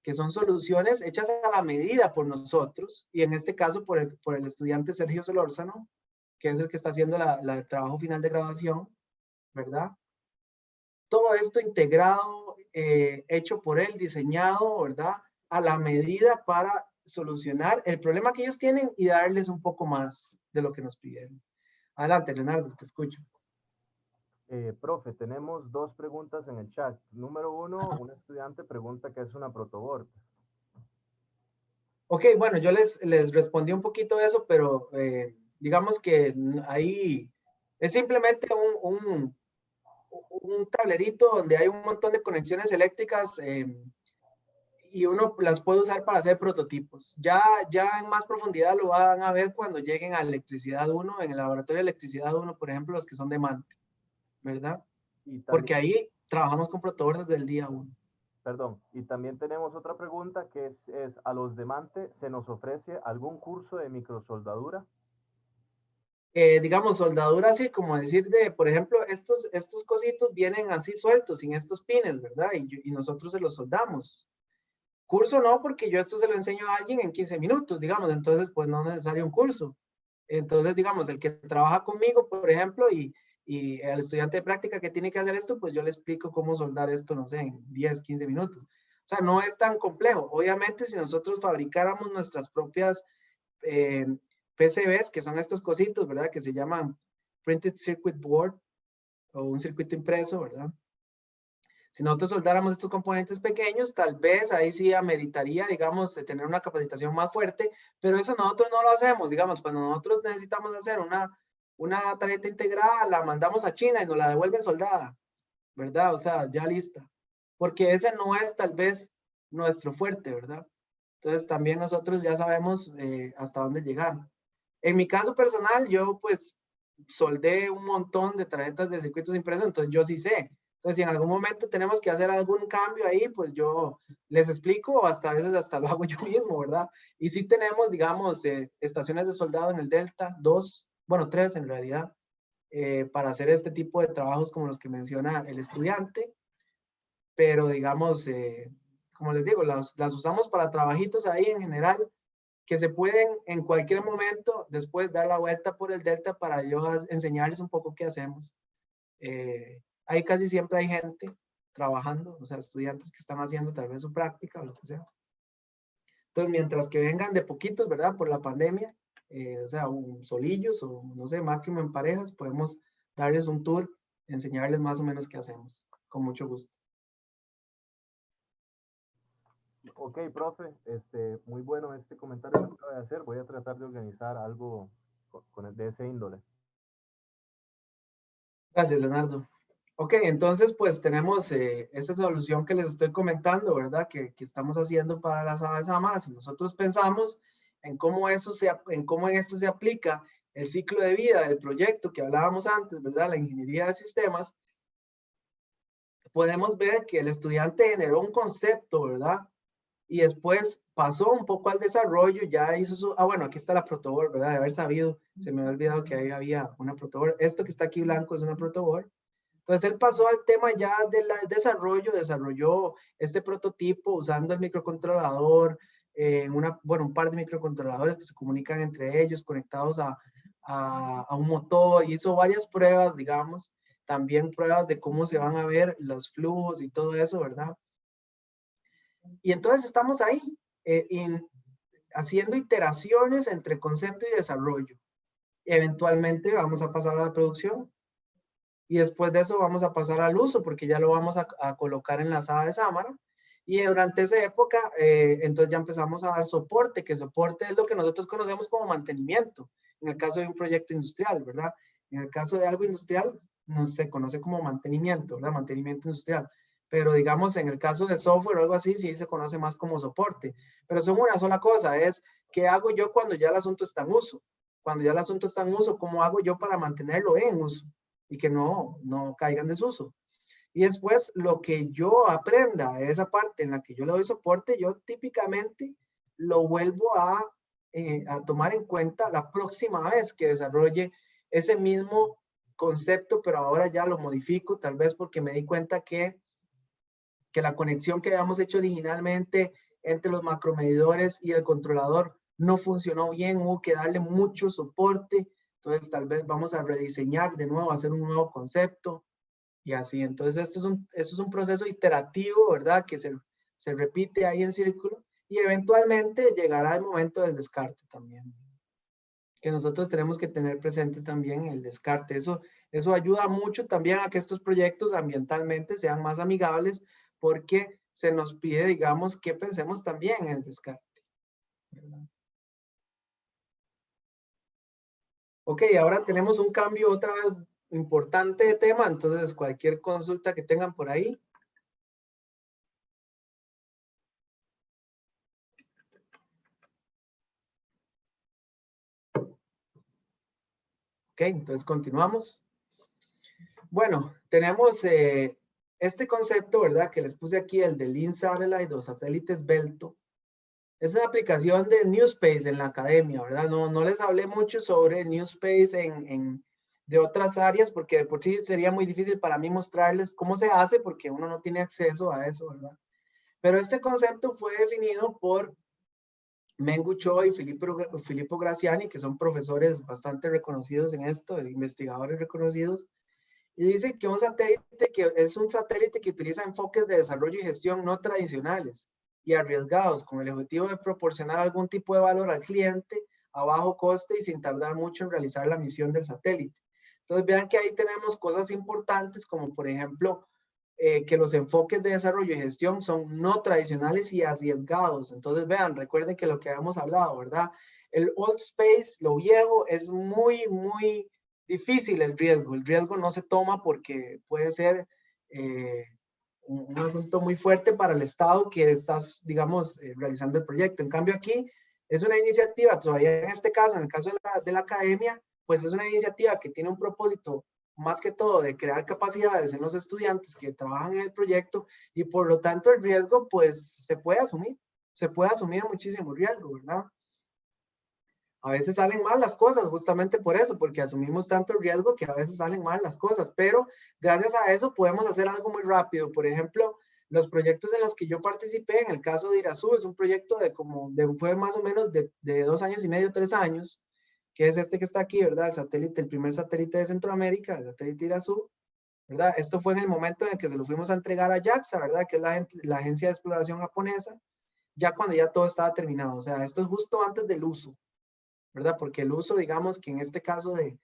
que son soluciones hechas a la medida por nosotros, y en este caso por el estudiante Sergio Solórzano, que es el que está haciendo el trabajo final de graduación, ¿verdad? Todo esto integrado, hecho por él, diseñado, ¿verdad? A la medida para solucionar el problema que ellos tienen y darles un poco más de lo que nos pidieron. Adelante, Leonardo, te escucho. Profe, tenemos dos preguntas en el chat. Número uno, un estudiante pregunta qué es una protoboard. Ok, bueno, yo les respondí un poquito de eso, pero digamos que ahí es simplemente un tablerito donde hay un montón de conexiones eléctricas y uno las puede usar para hacer prototipos. Ya en más profundidad lo van a ver cuando lleguen a electricidad 1, en el laboratorio de electricidad 1, por ejemplo, los que son de Mante, ¿verdad? Y también, porque ahí trabajamos con protoboards desde el día 1. Perdón, y también tenemos otra pregunta que es a los de Mante, ¿se nos ofrece algún curso de microsoldadura? Digamos, soldadura así, como decir por ejemplo, estos cositos vienen así sueltos, sin estos pines, ¿verdad? Y nosotros se los soldamos. Curso no, porque yo esto se lo enseño a alguien en 15 minutos, digamos, entonces pues no es necesario un curso. Entonces, digamos, el que trabaja conmigo, por ejemplo, y el estudiante de práctica que tiene que hacer esto, pues yo le explico cómo soldar esto, no sé, en 10, 15 minutos. O sea, no es tan complejo. Obviamente, si nosotros fabricáramos nuestras propias PCBs, que son estos cositos, ¿verdad? Que se llaman Printed Circuit Board o un circuito impreso, ¿verdad? Si nosotros soldáramos estos componentes pequeños, tal vez ahí sí ameritaría, digamos, tener una capacitación más fuerte, pero eso nosotros no lo hacemos, digamos, cuando nosotros necesitamos hacer una tarjeta integrada, la mandamos a China y nos la devuelven soldada, ¿verdad? O sea, ya lista, porque ese no es tal vez nuestro fuerte, ¿verdad? Entonces también nosotros ya sabemos hasta dónde llegar. En mi caso personal, yo pues soldé un montón de tarjetas de circuitos impresos, entonces yo sí sé. Entonces, si en algún momento tenemos que hacer algún cambio ahí, pues yo les explico, o hasta a veces hasta lo hago yo mismo, ¿verdad? Y sí tenemos, digamos, estaciones de soldado en el Delta, 2, bueno, 3 en realidad, para hacer este tipo de trabajos como los que menciona el estudiante. Pero, digamos, como les digo, las usamos para trabajitos ahí en general, que se pueden en cualquier momento después dar la vuelta por el Delta para yo enseñarles un poco qué hacemos. Ahí casi siempre hay gente trabajando, o sea, estudiantes que están haciendo tal vez su práctica o lo que sea. Entonces, mientras que vengan de poquitos, ¿verdad? Por la pandemia, o sea, solillos o no sé, máximo en parejas, podemos darles un tour, enseñarles más o menos qué hacemos, con mucho gusto. Ok, profe, muy bueno este comentario que acaba de hacer. Voy a tratar de organizar algo de ese índole. Gracias, Leonardo. Ok, entonces pues tenemos esta solución que les estoy comentando, ¿verdad? Que estamos haciendo para las aves amaras. Y nosotros pensamos en cómo en esto se aplica el ciclo de vida del proyecto que hablábamos antes, ¿verdad? La ingeniería de sistemas. Podemos ver que el estudiante generó un concepto, ¿verdad? y después pasó un poco al desarrollo, ya hizo su, bueno, aquí está la protoboard, ¿verdad? De haber sabido, se me había olvidado que ahí había una protoboard. Esto que está aquí blanco es una protoboard. Entonces él pasó al tema ya del desarrollo, desarrolló este prototipo usando el microcontrolador, un par de microcontroladores que se comunican entre ellos, conectados a un motor, y hizo varias pruebas, digamos, también pruebas de cómo se van a ver los flujos y todo eso, ¿verdad? Y entonces estamos ahí, haciendo iteraciones entre concepto y desarrollo. Eventualmente vamos a pasar a la producción. Y después de eso vamos a pasar al uso, porque ya lo vamos a colocar en la sala de Xamarin. Y durante esa época, entonces ya empezamos a dar soporte, que soporte es lo que nosotros conocemos como mantenimiento, en el caso de un proyecto industrial, ¿verdad? En el caso de algo industrial, no se conoce como mantenimiento, ¿verdad? Mantenimiento industrial. Pero digamos, en el caso de software o algo así, sí se conoce más como soporte. Pero son una sola cosa, es ¿qué hago yo cuando ya el asunto está en uso? Cuando ya el asunto está en uso, ¿cómo hago yo para mantenerlo en uso? Y que no caiga en desuso. Y después, lo que yo aprenda de esa parte en la que yo le doy soporte, yo típicamente lo vuelvo a tomar en cuenta la próxima vez que desarrolle ese mismo concepto, pero ahora ya lo modifico, tal vez porque me di cuenta que la conexión que habíamos hecho originalmente entre los macromedidores y el controlador no funcionó bien, hubo que darle mucho soporte. Entonces, tal vez vamos a rediseñar de nuevo, hacer un nuevo concepto y así. Entonces, esto es un proceso iterativo, ¿verdad? Que se repite ahí en círculo y eventualmente llegará el momento del descarte también. Que nosotros tenemos que tener presente también el descarte. Eso ayuda mucho también a que estos proyectos ambientalmente sean más amigables porque se nos pide, digamos, que pensemos también en el descarte, ¿verdad? Ok, ahora tenemos un cambio otra vez importante de tema, entonces cualquier consulta que tengan por ahí. Ok, entonces continuamos. Bueno, tenemos este concepto, ¿verdad? Que les puse aquí, el de Lean Satellite o satélites Belto. Es una aplicación de Newspace en la academia, ¿verdad? No les hablé mucho sobre Newspace de otras áreas, porque de por sí sería muy difícil para mí mostrarles cómo se hace, porque uno no tiene acceso a eso, ¿verdad? Pero este concepto fue definido por Mengu Cho y Filippo Graziani, que son profesores bastante reconocidos en esto, investigadores reconocidos, y dice que un satélite es un satélite que utiliza enfoques de desarrollo y gestión no tradicionales y arriesgados, con el objetivo de proporcionar algún tipo de valor al cliente a bajo coste y sin tardar mucho en realizar la misión del satélite. Entonces vean que ahí tenemos cosas importantes como por ejemplo que los enfoques de desarrollo y gestión son no tradicionales y arriesgados. Entonces vean, recuerden que lo que habíamos hablado, ¿verdad? El old space, lo viejo, es muy difícil el riesgo. El riesgo no se toma porque puede ser un asunto muy fuerte para el Estado que estás, digamos, realizando el proyecto. En cambio aquí es una iniciativa, todavía en este caso, en el caso de la academia, pues es una iniciativa que tiene un propósito más que todo de crear capacidades en los estudiantes que trabajan en el proyecto y por lo tanto el riesgo pues se puede asumir muchísimo riesgo, ¿verdad? A veces salen mal las cosas justamente por eso, porque asumimos tanto riesgo que a veces salen mal las cosas, pero gracias a eso podemos hacer algo muy rápido. Por ejemplo, los proyectos en los que yo participé, en el caso de Irazú, es un proyecto fue más o menos de 2 años y medio, 3 años, que es este que está aquí, ¿verdad? El satélite, el primer satélite de Centroamérica, el satélite Irazú, ¿verdad? Esto fue en el momento en el que se lo fuimos a entregar a JAXA, ¿verdad? Que es la agencia de exploración japonesa, ya cuando ya todo estaba terminado. O sea, esto es justo antes del uso, ¿verdad? Porque el uso, digamos que en este caso en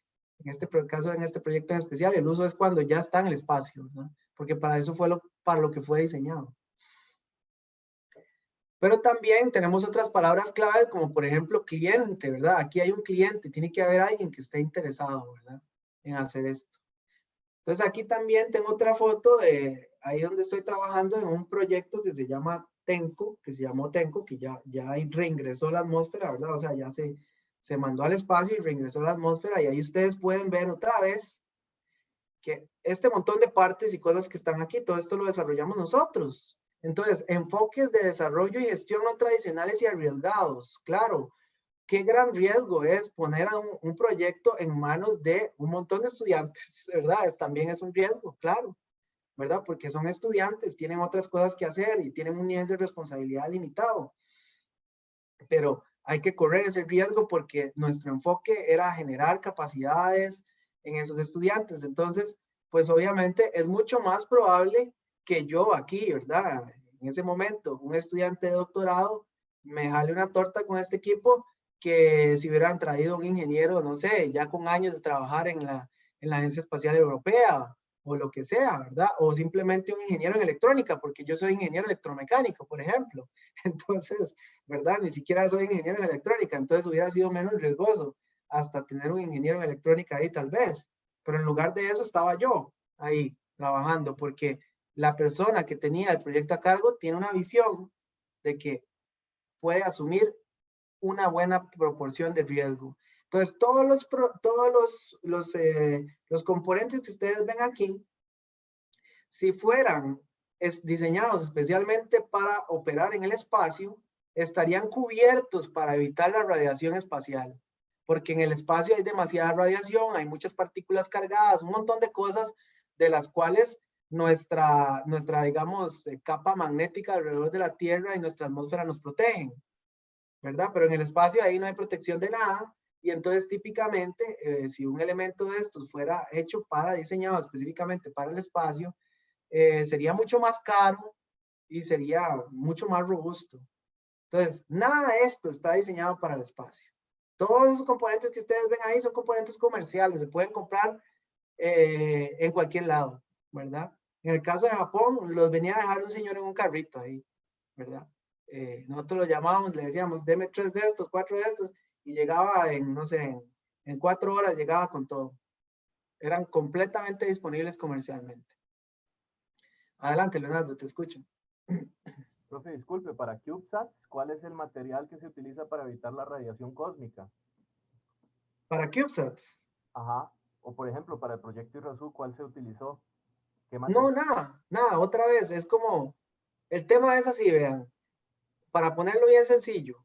este proyecto en especial, el uso es cuando ya está en el espacio, ¿verdad? Porque para eso para lo que fue diseñado. Pero también tenemos otras palabras claves como por ejemplo cliente, ¿verdad? Aquí hay un cliente, tiene que haber alguien que esté interesado, ¿verdad? En hacer esto. Entonces aquí también tengo otra foto de ahí donde estoy trabajando en un proyecto que se llama Tenco, que se llamó Tenco, que ya reingresó a la atmósfera, ¿verdad? O sea, ya se mandó al espacio y reingresó a la atmósfera y ahí ustedes pueden ver otra vez que este montón de partes y cosas que están aquí, todo esto lo desarrollamos nosotros. Entonces, enfoques de desarrollo y gestión no tradicionales y arriesgados. Claro, qué gran riesgo es poner a un proyecto en manos de un montón de estudiantes, ¿verdad? También es un riesgo, claro, ¿verdad? Porque son estudiantes, tienen otras cosas que hacer y tienen un nivel de responsabilidad limitado. Pero hay que correr ese riesgo porque nuestro enfoque era generar capacidades en esos estudiantes. Entonces, pues obviamente es mucho más probable que yo aquí, ¿verdad? En ese momento, un estudiante de doctorado me jale una torta con este equipo que si hubieran traído un ingeniero, no sé, ya con años de trabajar en la Agencia Espacial Europea o lo que sea, ¿verdad? O simplemente un ingeniero en electrónica, porque yo soy ingeniero electromecánico, por ejemplo. Entonces, ¿verdad? Ni siquiera soy ingeniero en electrónica, entonces hubiera sido menos riesgoso hasta tener un ingeniero en electrónica ahí tal vez. Pero en lugar de eso estaba yo ahí trabajando, porque la persona que tenía el proyecto a cargo tiene una visión de que puede asumir una buena proporción de riesgo. Entonces, los componentes que ustedes ven aquí, si fueran diseñados especialmente para operar en el espacio, estarían cubiertos para evitar la radiación espacial, porque en el espacio hay demasiada radiación, hay muchas partículas cargadas, un montón de cosas de las cuales nuestra digamos, capa magnética alrededor de la Tierra y nuestra atmósfera nos protegen, ¿verdad? Pero en el espacio ahí no hay protección de nada, y entonces típicamente, si un elemento de estos fuera hecho diseñado específicamente para el espacio, sería mucho más caro y sería mucho más robusto. Entonces, nada de esto está diseñado para el espacio. Todos esos componentes que ustedes ven ahí son componentes comerciales, se pueden comprar en cualquier lado, ¿verdad? En el caso de Japón, los venía a dejar un señor en un carrito ahí, ¿verdad? Nosotros lo llamábamos, le decíamos, deme 3 de estos, 4 de estos, y llegaba en, no sé, en 4 horas llegaba con todo. Eran completamente disponibles comercialmente. Adelante, Leonardo, te escucho. Profe, disculpe, para CubeSats, ¿cuál es el material que se utiliza para evitar la radiación cósmica? Para CubeSats. Ajá. O por ejemplo, para el proyecto IRASU, ¿cuál se utilizó? ¿Qué No, material? nada, otra vez, es como, el tema es así, vean, para ponerlo bien sencillo,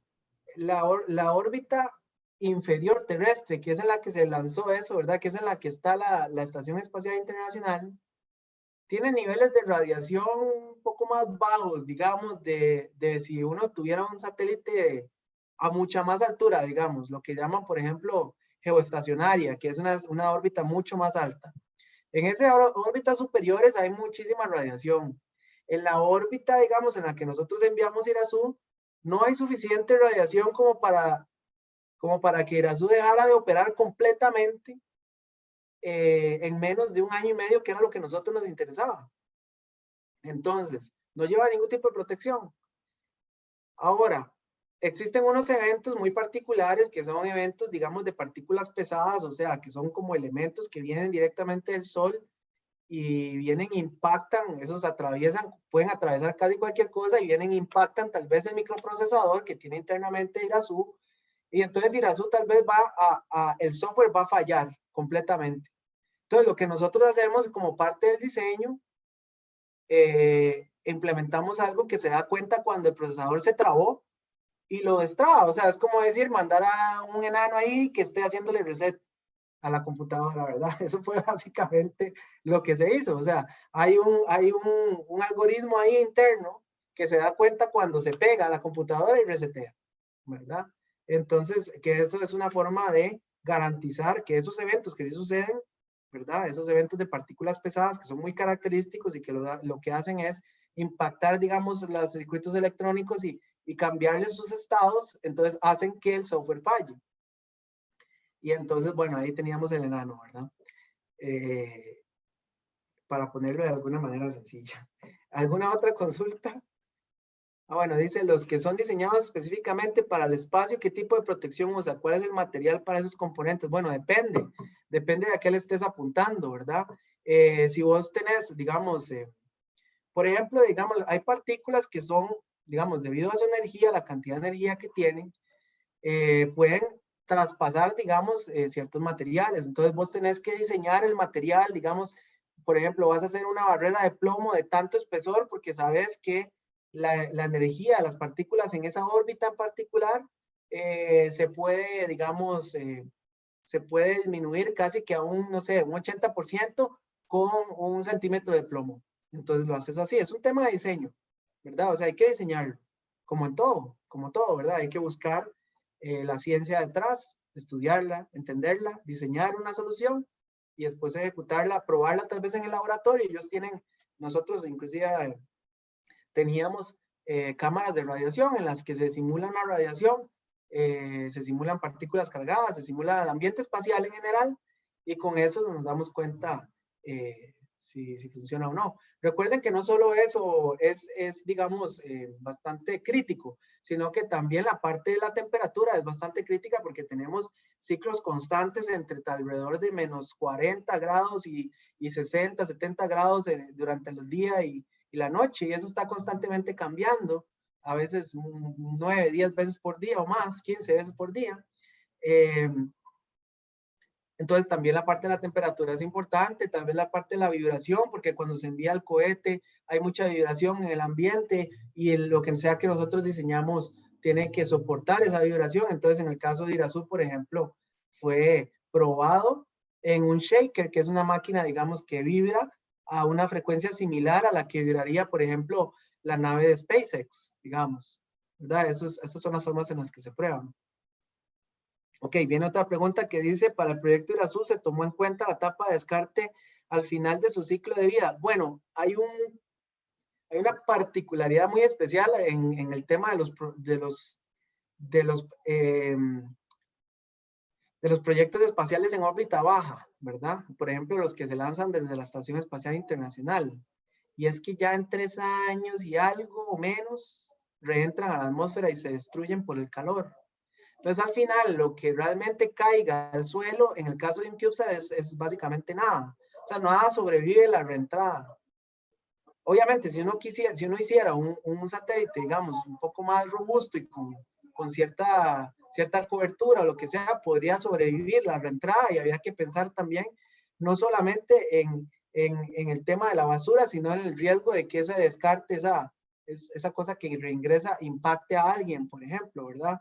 la órbita inferior terrestre, que es en la que se lanzó eso, ¿verdad? Que es en la que está la Estación Espacial Internacional, tiene niveles de radiación un poco más bajos, digamos, de si uno tuviera un satélite a mucha más altura, digamos, lo que llaman, por ejemplo, geoestacionaria, que es una órbita mucho más alta. En esas órbitas superiores hay muchísima radiación. En la órbita, digamos, en la que nosotros enviamos IRASU, no hay suficiente radiación como para que IRASU dejara de operar completamente en menos de 1 año y medio, que era lo que a nosotros nos interesaba. Entonces, no lleva ningún tipo de protección. Ahora, existen unos eventos muy particulares que son eventos, digamos, de partículas pesadas, o sea, que son como elementos que vienen directamente del Sol y vienen, impactan, esos atraviesan, pueden atravesar casi cualquier cosa y vienen, impactan tal vez el microprocesador que tiene internamente IRASU, y entonces IRASU tal vez el software va a fallar completamente. Entonces, lo que nosotros hacemos como parte del diseño, implementamos algo que se da cuenta cuando el procesador se trabó y lo destraba. O sea, es como decir, mandar a un enano ahí que esté haciéndole reset a la computadora, ¿verdad? Eso fue básicamente lo que se hizo. O sea, hay un algoritmo ahí interno que se da cuenta cuando se pega a la computadora y resetea, ¿verdad? Entonces, que eso es una forma de garantizar que esos eventos que sí suceden, ¿verdad? Esos eventos de partículas pesadas que son muy característicos y que lo que hacen es impactar, digamos, los circuitos electrónicos y cambiarles sus estados, entonces hacen que el software falle. Y entonces, bueno, ahí teníamos el enano, ¿verdad? Para ponerlo de alguna manera sencilla. ¿Alguna otra consulta? Bueno, dice, los que son diseñados específicamente para el espacio, ¿qué tipo de protección usa? ¿Cuál es el material para esos componentes? Bueno, depende de a qué le estés apuntando, ¿verdad? Si vos tenés, digamos, por ejemplo, digamos, hay partículas que son, digamos, debido a su energía, la cantidad de energía que tienen, pueden traspasar, digamos, ciertos materiales. Entonces vos tenés que diseñar el material, digamos, por ejemplo, vas a hacer una barrera de plomo de tanto espesor porque sabes que la energía de las partículas en esa órbita en particular se puede, digamos, se puede disminuir casi que a un, no sé, un 80% con 1 centímetro de plomo. Entonces lo haces así. Es un tema de diseño, ¿verdad? O sea, hay que diseñarlo, como todo, ¿verdad? Hay que buscar la ciencia detrás, estudiarla, entenderla, diseñar una solución y después ejecutarla, probarla tal vez en el laboratorio. Ellos tienen, nosotros inclusive teníamos cámaras de radiación en las que se simula una radiación, se simulan partículas cargadas, se simula el ambiente espacial en general, y con eso nos damos cuenta si funciona o no. Recuerden que no solo eso es digamos, bastante crítico, sino que también la parte de la temperatura es bastante crítica porque tenemos ciclos constantes entre alrededor de menos 40 grados y 60, 70 grados durante el día y la noche, y eso está constantemente cambiando, a veces 9, 10 veces por día o más, 15 veces por día. Entonces también la parte de la temperatura es importante, también la parte de la vibración, porque cuando se envía el cohete hay mucha vibración en el ambiente y lo que sea que nosotros diseñamos tiene que soportar esa vibración. Entonces en el caso de Irazú, por ejemplo, fue probado en un shaker, que es una máquina, digamos, que vibra a una frecuencia similar a la que vibraría, por ejemplo, la nave de SpaceX, digamos, ¿verdad? Esas son las formas en las que se prueban. Ok, viene otra pregunta que dice, para el proyecto Irazú, ¿se tomó en cuenta la etapa de descarte al final de su ciclo de vida? Bueno, hay una particularidad muy especial en el tema de los proyectos espaciales en órbita baja, ¿verdad? Por ejemplo, los que se lanzan desde la Estación Espacial Internacional. Y es que ya en 3 años y algo o menos, reentran a la atmósfera y se destruyen por el calor. Entonces, al final, lo que realmente caiga al suelo, en el caso de un CubeSat, es básicamente nada. O sea, nada sobrevive la reentrada. Obviamente, si uno hiciera un satélite, digamos, un poco más robusto y con cierta cobertura o lo que sea, podría sobrevivir la reentrada, y había que pensar también no solamente en el tema de la basura, sino en el riesgo de que ese descarte, esa cosa que reingresa, impacte a alguien, por ejemplo, ¿verdad?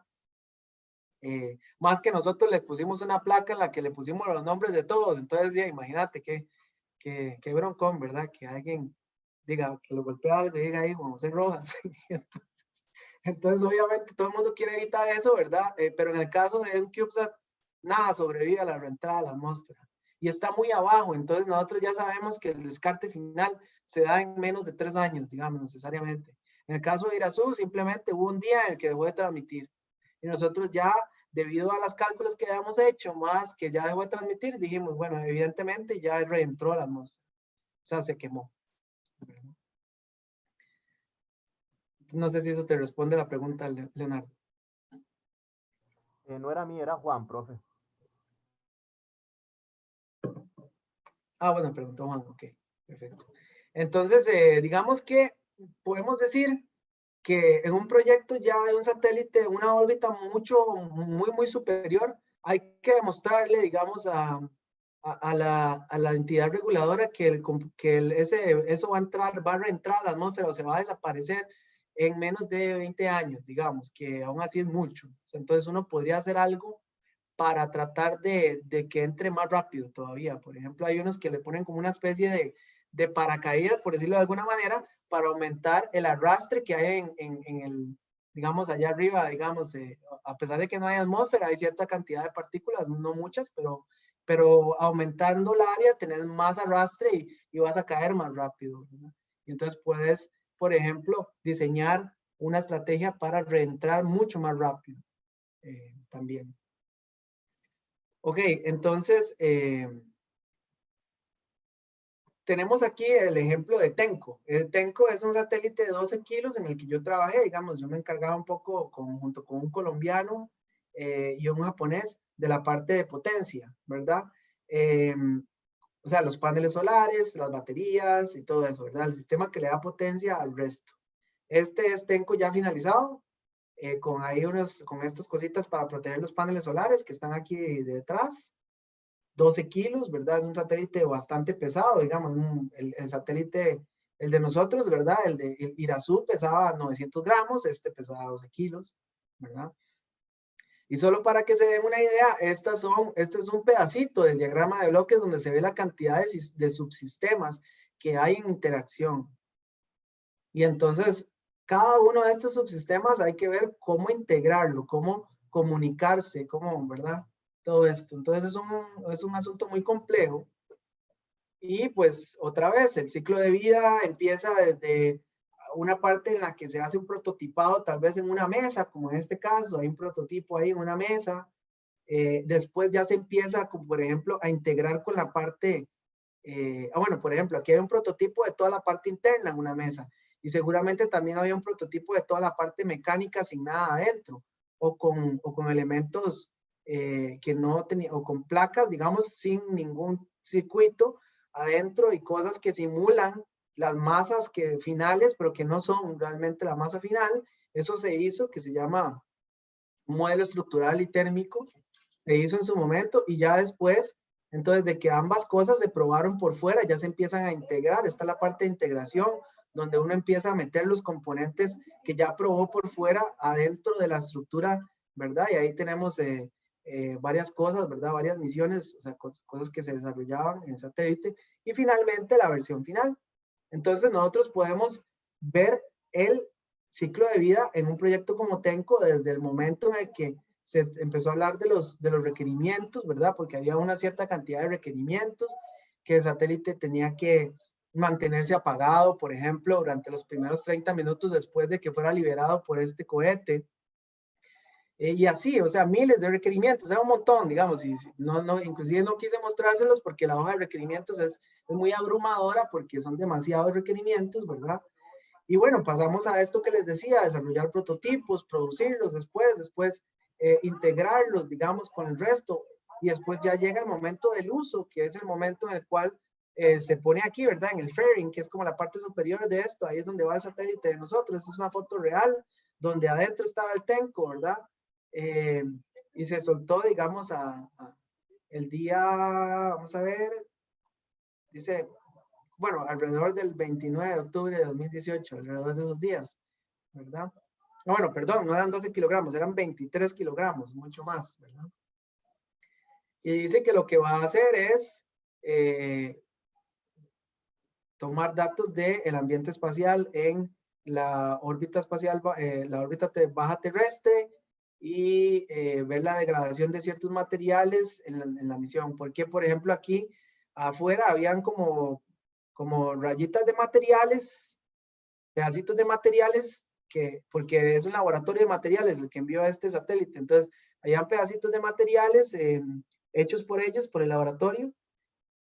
Más que nosotros le pusimos una placa en la que le pusimos los nombres de todos, entonces ya imagínate qué broncón, ¿verdad? Que alguien diga, que lo golpea algo y diga ahí Juan José Rojas. Entonces, obviamente, todo el mundo quiere evitar eso, ¿verdad? Pero en el caso de un CubeSat, nada sobrevive a la reentrada a la atmósfera. Y está muy abajo, entonces nosotros ya sabemos que el descarte final se da en menos de 3 años, digamos, necesariamente. En el caso de Irazú, simplemente hubo un día en el que dejó de transmitir. Y nosotros ya, debido a los cálculos que habíamos hecho, más que ya dejó de transmitir, dijimos, bueno, evidentemente ya reentró a la atmósfera. O sea, se quemó. No sé si eso te responde la pregunta, Leonardo. No era mí, era Juan, profe. Bueno, preguntó Juan, ok, perfecto. Entonces, digamos que podemos decir que en un proyecto ya de un satélite, una órbita muy superior, hay que demostrarle, digamos, a la entidad reguladora que eso va a reentrar a la atmósfera o se va a desaparecer en menos de 20 años, digamos, que aún así es mucho. Entonces uno podría hacer algo para tratar de que entre más rápido todavía. Por ejemplo, hay unos que le ponen como una especie de paracaídas, por decirlo de alguna manera, para aumentar el arrastre que hay en el, digamos, allá arriba, digamos, a pesar de que no hay atmósfera, hay cierta cantidad de partículas, no muchas, pero aumentando el área, tenés más arrastre y vas a caer más rápido, ¿verdad? Y entonces puedes, por ejemplo, diseñar una estrategia para reentrar mucho más rápido también. Ok, entonces tenemos aquí el ejemplo de Tenco. El Tenco es un satélite de 12 kilos en el que yo trabajé, digamos, yo me encargaba un poco junto con un colombiano y un japonés de la parte de potencia, ¿verdad? O sea, los paneles solares, las baterías y todo eso, ¿verdad? El sistema que le da potencia al resto. Este es Tenco ya finalizado, con estas cositas para proteger los paneles solares que están aquí detrás. 12 kilos, ¿verdad? Es un satélite bastante pesado, digamos, el satélite El de nosotros, ¿verdad? El de Irazú pesaba 900 gramos, este pesaba 12 kilos, ¿verdad? Y solo para que se den una idea, este es un pedacito del diagrama de bloques donde se ve la cantidad de subsistemas que hay en interacción. Y entonces, cada uno de estos subsistemas hay que ver cómo integrarlo, cómo comunicarse, cómo, ¿verdad? Todo esto. Entonces, es un asunto muy complejo. Y pues, otra vez, el ciclo de vida empieza desde una parte en la que se hace un prototipado, tal vez en una mesa, como en este caso, hay un prototipo ahí en una mesa. Después ya se empieza, como por ejemplo, a integrar con la parte, bueno, por ejemplo, aquí hay un prototipo de toda la parte interna en una mesa. Y seguramente también había un prototipo de toda la parte mecánica sin nada adentro, o con elementos que no tenían, o con placas, digamos, sin ningún circuito adentro y cosas que simulan las masas finales, pero que no son realmente la masa final. Eso se hizo, que se llama modelo estructural y térmico, se hizo en su momento y ya después, entonces de que ambas cosas se probaron por fuera, ya se empiezan a integrar. Está la parte de integración, donde uno empieza a meter los componentes que ya probó por fuera adentro de la estructura, ¿verdad? Y ahí tenemos varias cosas, ¿verdad? Varias misiones, o sea, cosas que se desarrollaban en el satélite. Y finalmente la versión final. Entonces nosotros podemos ver el ciclo de vida en un proyecto como TENCO desde el momento en el que se empezó a hablar de los requerimientos, ¿verdad? Porque había una cierta cantidad de requerimientos que el satélite tenía que mantenerse apagado, por ejemplo, durante los primeros 30 minutos después de que fuera liberado por este cohete. Y así, o sea, miles de requerimientos, era un montón, digamos, y inclusive no quise mostrárselos porque la hoja de requerimientos es muy abrumadora porque son demasiados requerimientos, ¿verdad? Y bueno, pasamos a esto que les decía, desarrollar prototipos, producirlos después integrarlos, digamos, con el resto. Y después ya llega el momento del uso, que es el momento en el cual se pone aquí, ¿verdad? En el fairing, que es como la parte superior de esto. Ahí es donde va el satélite de nosotros. Esta es una foto real, donde adentro estaba el TENCO, ¿verdad? Y se soltó, digamos, el día, vamos a ver, dice, bueno, alrededor del 29 de octubre de 2018, alrededor de esos días, ¿verdad? Bueno, perdón, no eran 12 kilogramos, eran 23 kilogramos, mucho más, ¿verdad? Y dice que lo que va a hacer es tomar datos del ambiente espacial en la órbita espacial, la órbita baja terrestre y ver la degradación de ciertos materiales en la misión. Porque, por ejemplo, aquí afuera habían como rayitas de materiales, pedacitos de materiales, porque es un laboratorio de materiales el que envió a este satélite. Entonces, habían pedacitos de materiales hechos por ellos, por el laboratorio,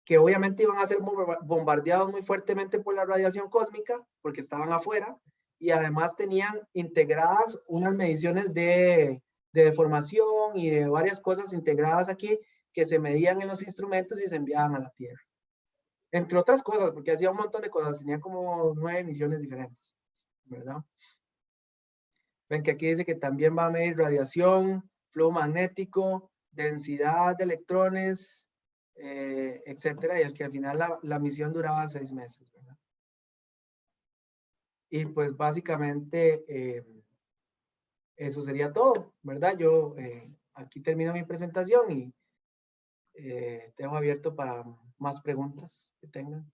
que obviamente iban a ser bombardeados muy fuertemente por la radiación cósmica, porque estaban afuera, y además tenían integradas unas mediciones de deformación y de varias cosas integradas aquí, que se medían en los instrumentos y se enviaban a la Tierra. Entre otras cosas, porque hacía un montón de cosas, tenía como 9 misiones diferentes, ¿verdad? Ven que aquí dice que también va a medir radiación, flujo magnético, densidad de electrones, etcétera, y el que al final la misión duraba 6 meses, ¿verdad? Y pues básicamente eso sería todo, ¿verdad? Yo aquí termino mi presentación y te dejo abierto para más preguntas que tengan.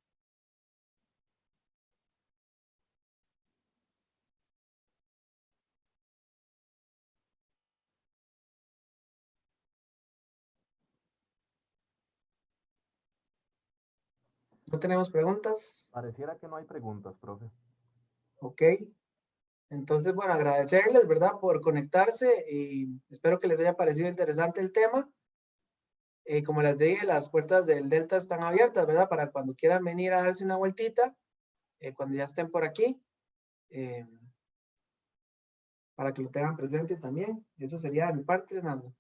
¿No tenemos preguntas? Pareciera que no hay preguntas, profe. Ok. Entonces, bueno, agradecerles, ¿verdad? Por conectarse y espero que les haya parecido interesante el tema. Como les dije, las puertas del Delta están abiertas, ¿verdad? Para cuando quieran venir a darse una vueltita, cuando ya estén por aquí, para que lo tengan presente también. Eso sería de mi parte, Leonardo.